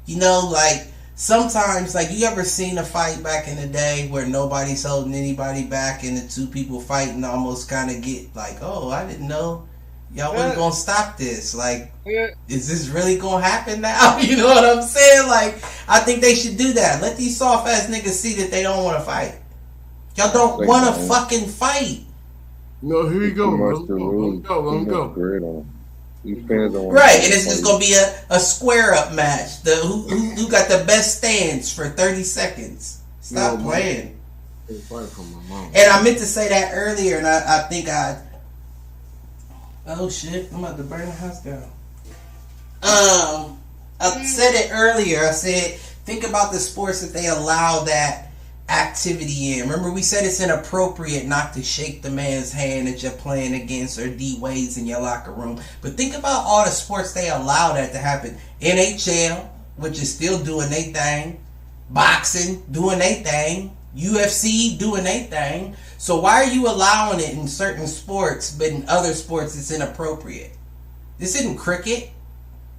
You know, like sometimes, like, you ever seen a fight back in the day where nobody's holding anybody back and the two people fighting almost kind of get like, oh, I didn't know y'all wasn't gonna stop this. Like, is this really gonna happen now? You know what I'm saying? Like, I think they should do that. Let these soft ass niggas see that they don't want to fight. Y'all don't want to fucking fight. No, here you go. Let him go. These fans don't want Right, and it's just gonna be a square up match. Who got the best stance for 30 seconds? Stop playing. And I meant to say that earlier, and I think oh shit, I'm about to burn the house down. I said it earlier. I said, think about the sports that they allow that activity in. Remember, we said it's inappropriate not to shake the man's hand that you're playing against or D-Wade's in your locker room. But think about all the sports they allow that to happen. NHL, which is still doing their thing. Boxing, doing their thing. UFC, doing their thing. So why are you allowing it in certain sports, but in other sports it's inappropriate? This isn't cricket.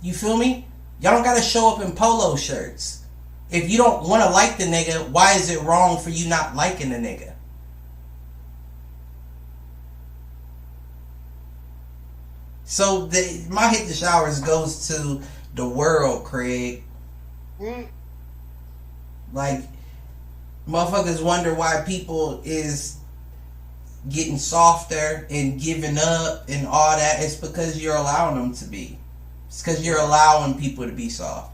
You feel me? Y'all don't gotta show up in polo shirts. If you don't want to like the nigga, why is it wrong for you not liking the nigga? So my hit the showers goes to the world, Craig. Like, motherfuckers wonder why people is getting softer and giving up and all that. It's because you're allowing them to be. It's because you're allowing people to be soft.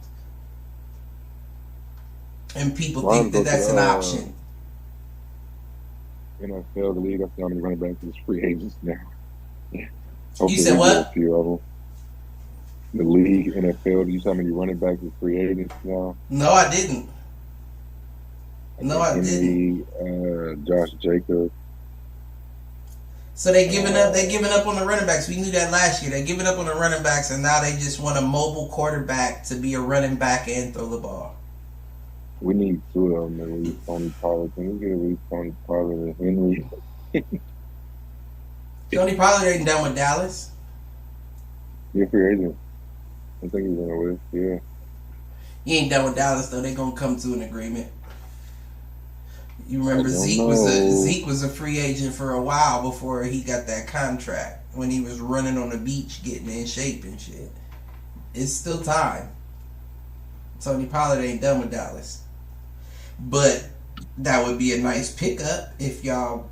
And people think that that's an option. NFL, the league, I see how many running backs is free agents now. You said what? A few of them. The league, NFL, do you see how many running backs is free agents now? No, I didn't. No, I didn't. Josh Jacobs. So they're giving up on the running backs. We knew that last year. They're giving up on the running backs, and now they just want a mobile quarterback to be a running back and throw the ball. We need two of them at least. Tony Pollard. Can we get at least Tony Pollard and Henry? Tony Pollard ain't done with Dallas. You're free agent. I think he's gonna win. Yeah. He ain't done with Dallas though. They gonna come to an agreement. You remember Zeke was a free agent for a while before he got that contract when he was running on the beach getting in shape and shit. It's still time. Tony Pollard ain't done with Dallas. But that would be a nice pickup if y'all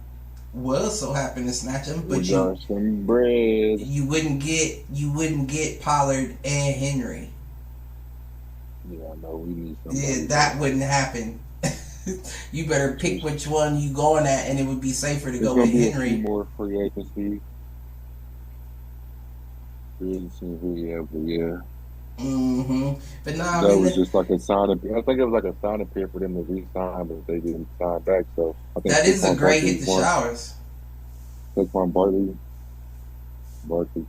was so happen to snatch him. But you wouldn't get Pollard and Henry. Yeah, I know we need somebody. Yeah, that wouldn't happen. You better pick which one you going at, and it would be safer to go with Henry. More free agency. Yeah. But nah, that was just like a sign up. I think it was like a sign up here for them to re-sign, but they didn't sign back. So I think that is a great hit the showers. Saquon Barkley,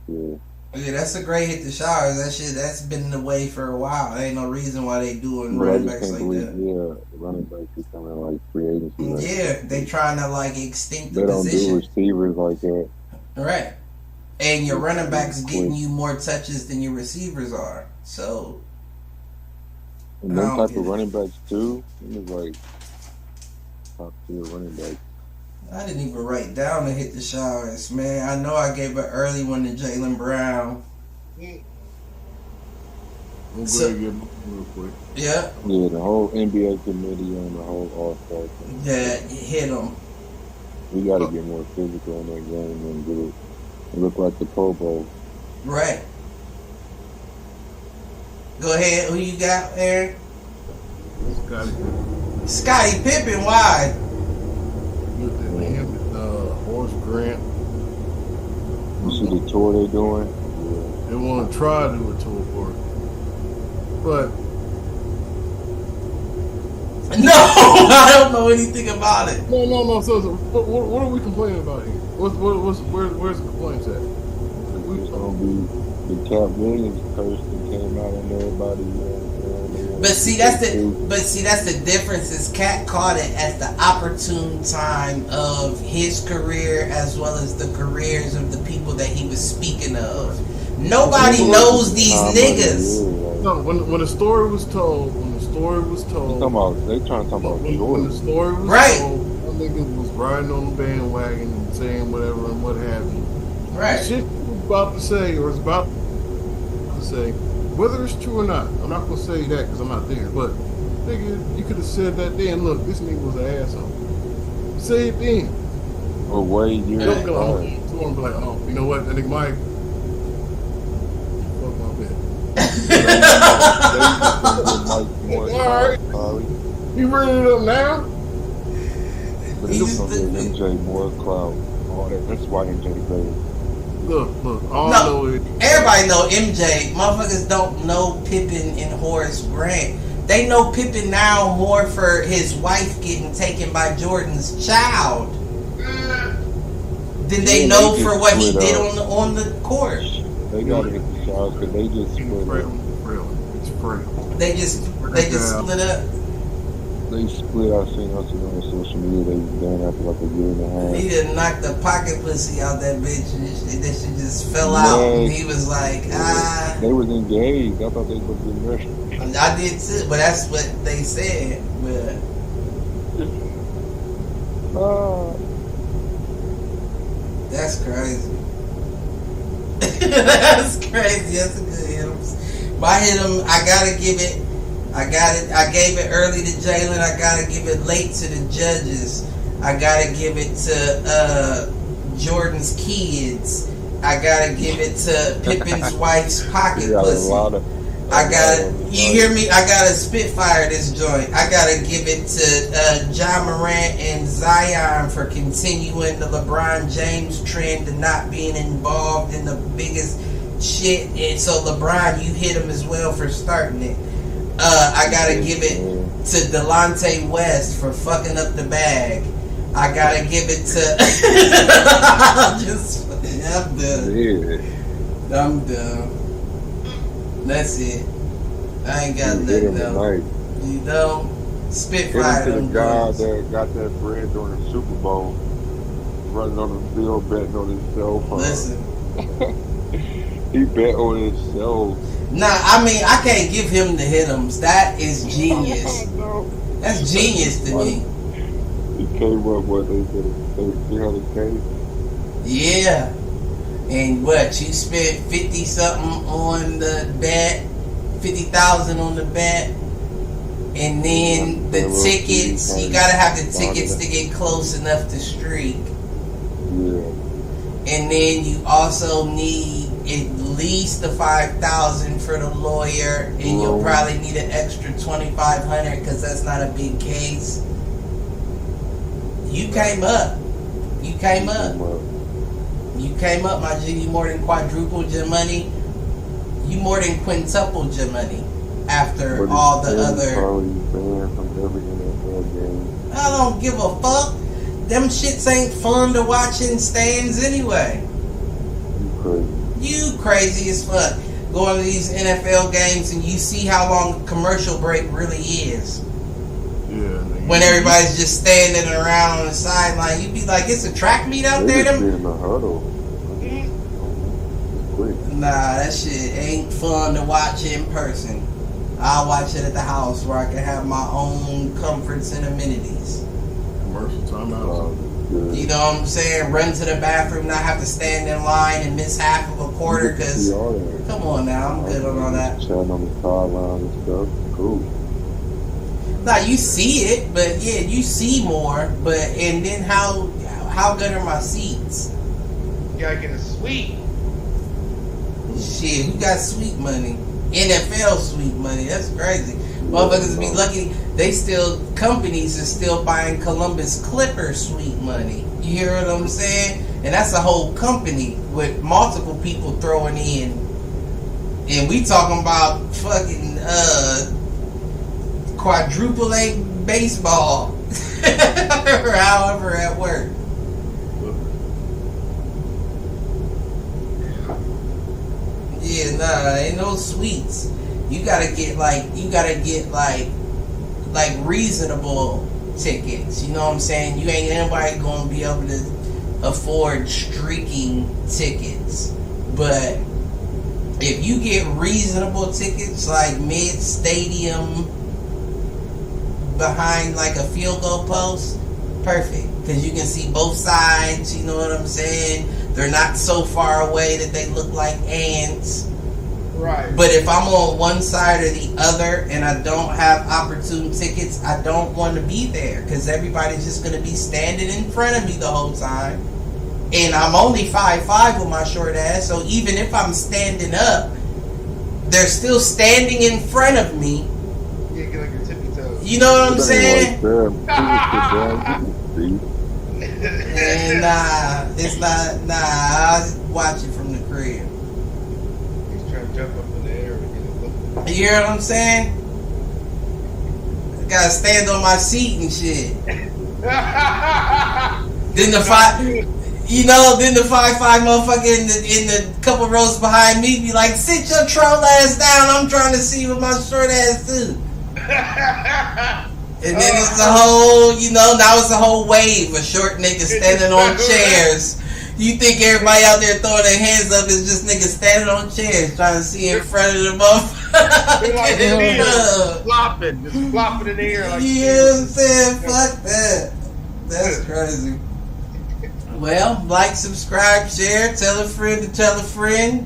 yeah. Yeah, that's a great hit the showers. That's been in the way for a while. There ain't no reason why they doing running backs like that. Yeah, running backs becoming like free agency. Right? Yeah, they trying to like extinct the they position. Don't do receivers like that. Right. And your running backs getting you more touches than your receivers are. So and them type of running backs too. It was like top tier running backs. I didn't even write down to hit the showers, man. I know I gave an early one to Jaylen Brown. I'm going to get real quick. Yeah. Yeah, the whole NBA committee and the whole Allstar thing. Yeah, hit him. We got to get more physical in that game and get it look like the Pro Bowl. Right. Go ahead. Who you got, Aaron? Scottie Pippen. Why? Horace Grant. You see the tour they doing? Yeah. They want to try to do a tour for it. But no, I don't know anything about it. No. So what are we complaining about here? Where's the complaints at? It's gonna be the Cat Williams curse that came out on everybody. But see, that's the difference. Is Cat caught it at the opportune time of his career as well as the careers of the people that he was speaking of. Nobody knows these niggas. No, when the story was told, story was told, They trying to talk about when Jordan. the story was Right. told, some niggas was riding on the bandwagon and saying whatever and what have you. The Right. shit you was about to say or is about to say, whether it's true or not, I'm not gonna say that because I'm not there. But nigga, you could have said that then. Look, this nigga was an asshole. Say it then. Or way You years don't go apart. home to him be like, oh, you know what? That nigga Mike, fuck my bitch. Alright. You bringing it up now? But He's he's gonna the- give MJ more clout. All that. That's why MJ great. Look. All No. I know is Everybody know MJ. Motherfuckers don't know Pippen and Horace Grant. They know Pippen now more for his wife getting taken by Jordan's child than they Yeah, know they for just what he split did up. on the court. They gotta hit the shots because they just it's split frail. up. It's frail. They just split up. They split. I seen on social media. They was done after like a year and a He half. done knocked the pocket pussy out that bitch, and that shit just fell out. And he was like, They was engaged. I thought they was getting married. I did too, but that's what they said. But that's crazy. That's crazy. That's a good hit. My hit him, I gotta give it. I gave it early to Jalen. I gotta give it late to the judges. I gotta give it to Jordan's kids. I gotta give it to Pippen's wife's pocket pussy. I got, you hear me? I gotta spitfire this joint. I gotta give it to John Morant and Zion for continuing the LeBron James trend of not being involved in the biggest shit. And so LeBron, you hit him as well for starting it. I gotta give it to Delonte West for fucking up the bag. I gotta give it to I'm done. I'm done. That's it. I ain't got nothing else. You know, spitfire to the them guy boys. that got that bread during the Super Bowl, running on the field, betting on himself. Listen. He bet on himself. Nah, I mean, I can't give him the hit-ems. That is genius. No. That's genius to me. He came up with they 300K. Yeah. And what, you spent 50 something on the bet, 50,000 on the bet, and then the tickets, you gotta have the tickets to get close enough to streak. Yeah. And then you also need at least the 5,000 for the lawyer, and you'll probably need an extra 2,500 because that's not a big case. You came up. You came up. You came up, my G. You more than quadrupled your money. You more than quintupled your money after all the other. Probably banned from every NFL game. I don't give a fuck. Them shits ain't fun to watch in stands anyway. You crazy as fuck. Going to these NFL games and you see how long a commercial break really is. Yeah. When everybody's just standing around on the sideline, you be like, it's a track meet out there. Them in the huddle. Nah, that shit ain't fun to watch in person. I'll watch it at the house where I can have my own comforts and amenities. Commercial timeout. You know what I'm saying? Run to the bathroom, not have to stand in line and miss half of a quarter because, come on now, I'm good on all that. Chatting on the sideline and stuff. Cool. Nah, you see it, but yeah, you see more. But and then how good are my seats? You gotta get a suite. Shit, who got sweet money? NFL sweet money. That's crazy. Motherfuckers be lucky. Companies are still buying Columbus Clippers sweet money. You hear what I'm saying? And that's a whole company with multiple people throwing in. And we talking about fucking quadruple A baseball. Or however at work. Yeah, nah, ain't no sweets. You gotta get reasonable tickets. You know what I'm saying? You ain't anybody gonna be able to afford streaking tickets. But if you get reasonable tickets like mid stadium behind like a field goal post, perfect. Because you can see both sides, you know what I'm saying? They're not so far away that they look like ants. Right. But if I'm on one side or the other and I don't have opportune tickets, I don't want to be there because everybody's just going to be standing in front of me the whole time. And I'm only 5'5" with my short ass, so even if I'm standing up, they're still standing in front of me. Yeah, get like your tippy toes. You know what I'm saying? And it's not. Nah, I'll watch it from the crib. He's trying to jump up in the air and get his look. You hear what I'm saying? I gotta stand on my seat and shit. Then the 5'5" motherfucker in the couple rows behind me be like, sit your troll ass down. I'm trying to see with my short ass too. And then it's the whole, now it's a whole wave of short niggas standing on chairs. You think everybody out there throwing their hands up is just niggas standing on chairs trying to see in front of the motherfucker. Like just flopping in the air. Like you know what I'm saying? Fuck that. That's crazy. Well, like, subscribe, share, tell a friend to tell a friend.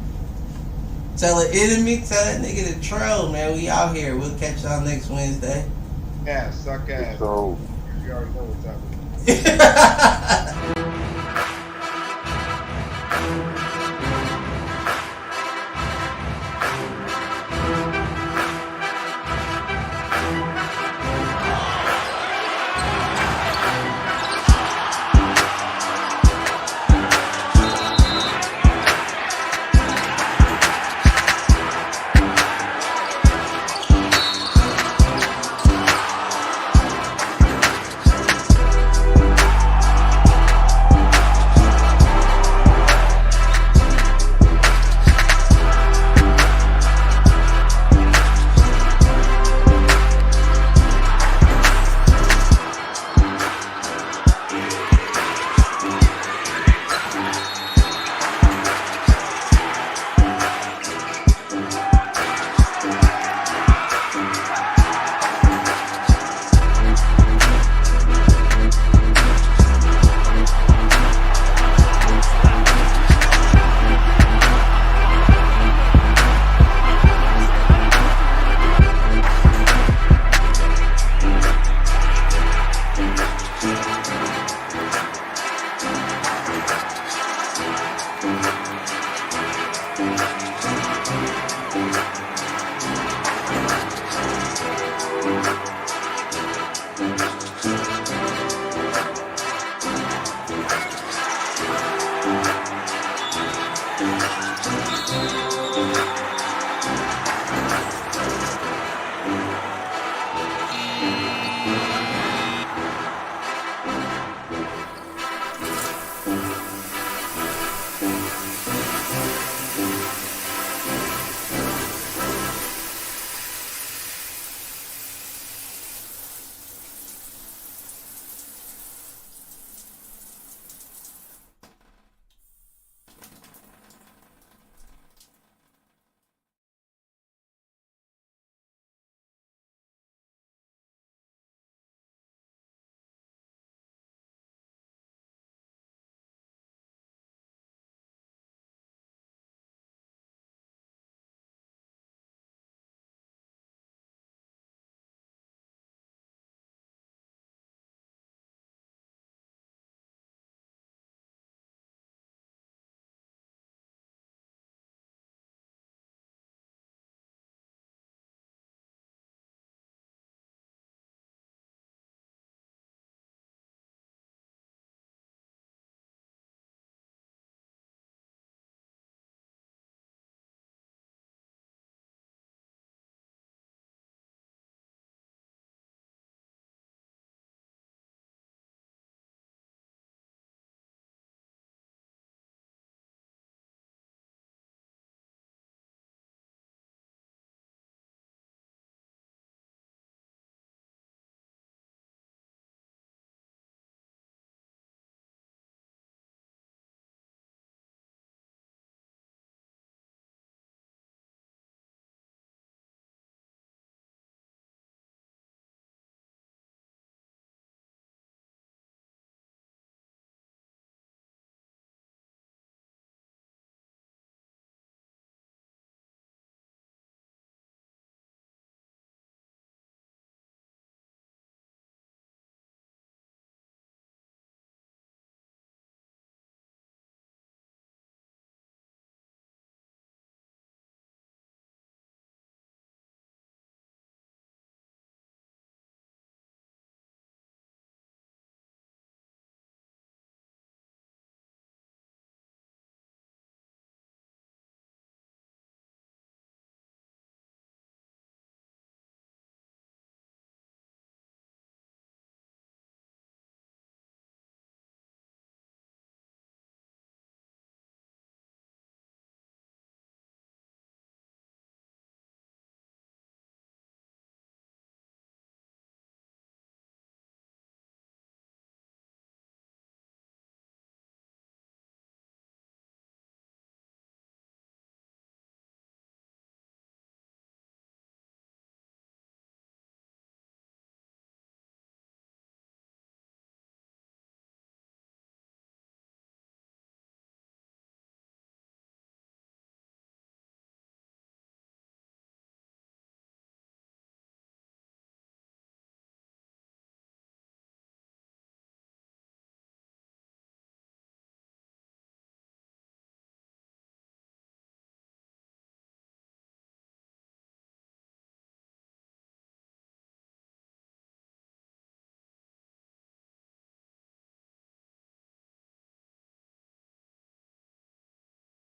Tell an enemy, tell that nigga to troll, man. We out here. We'll catch y'all next Wednesday. Yeah, suck ass. So. You already know what's happening.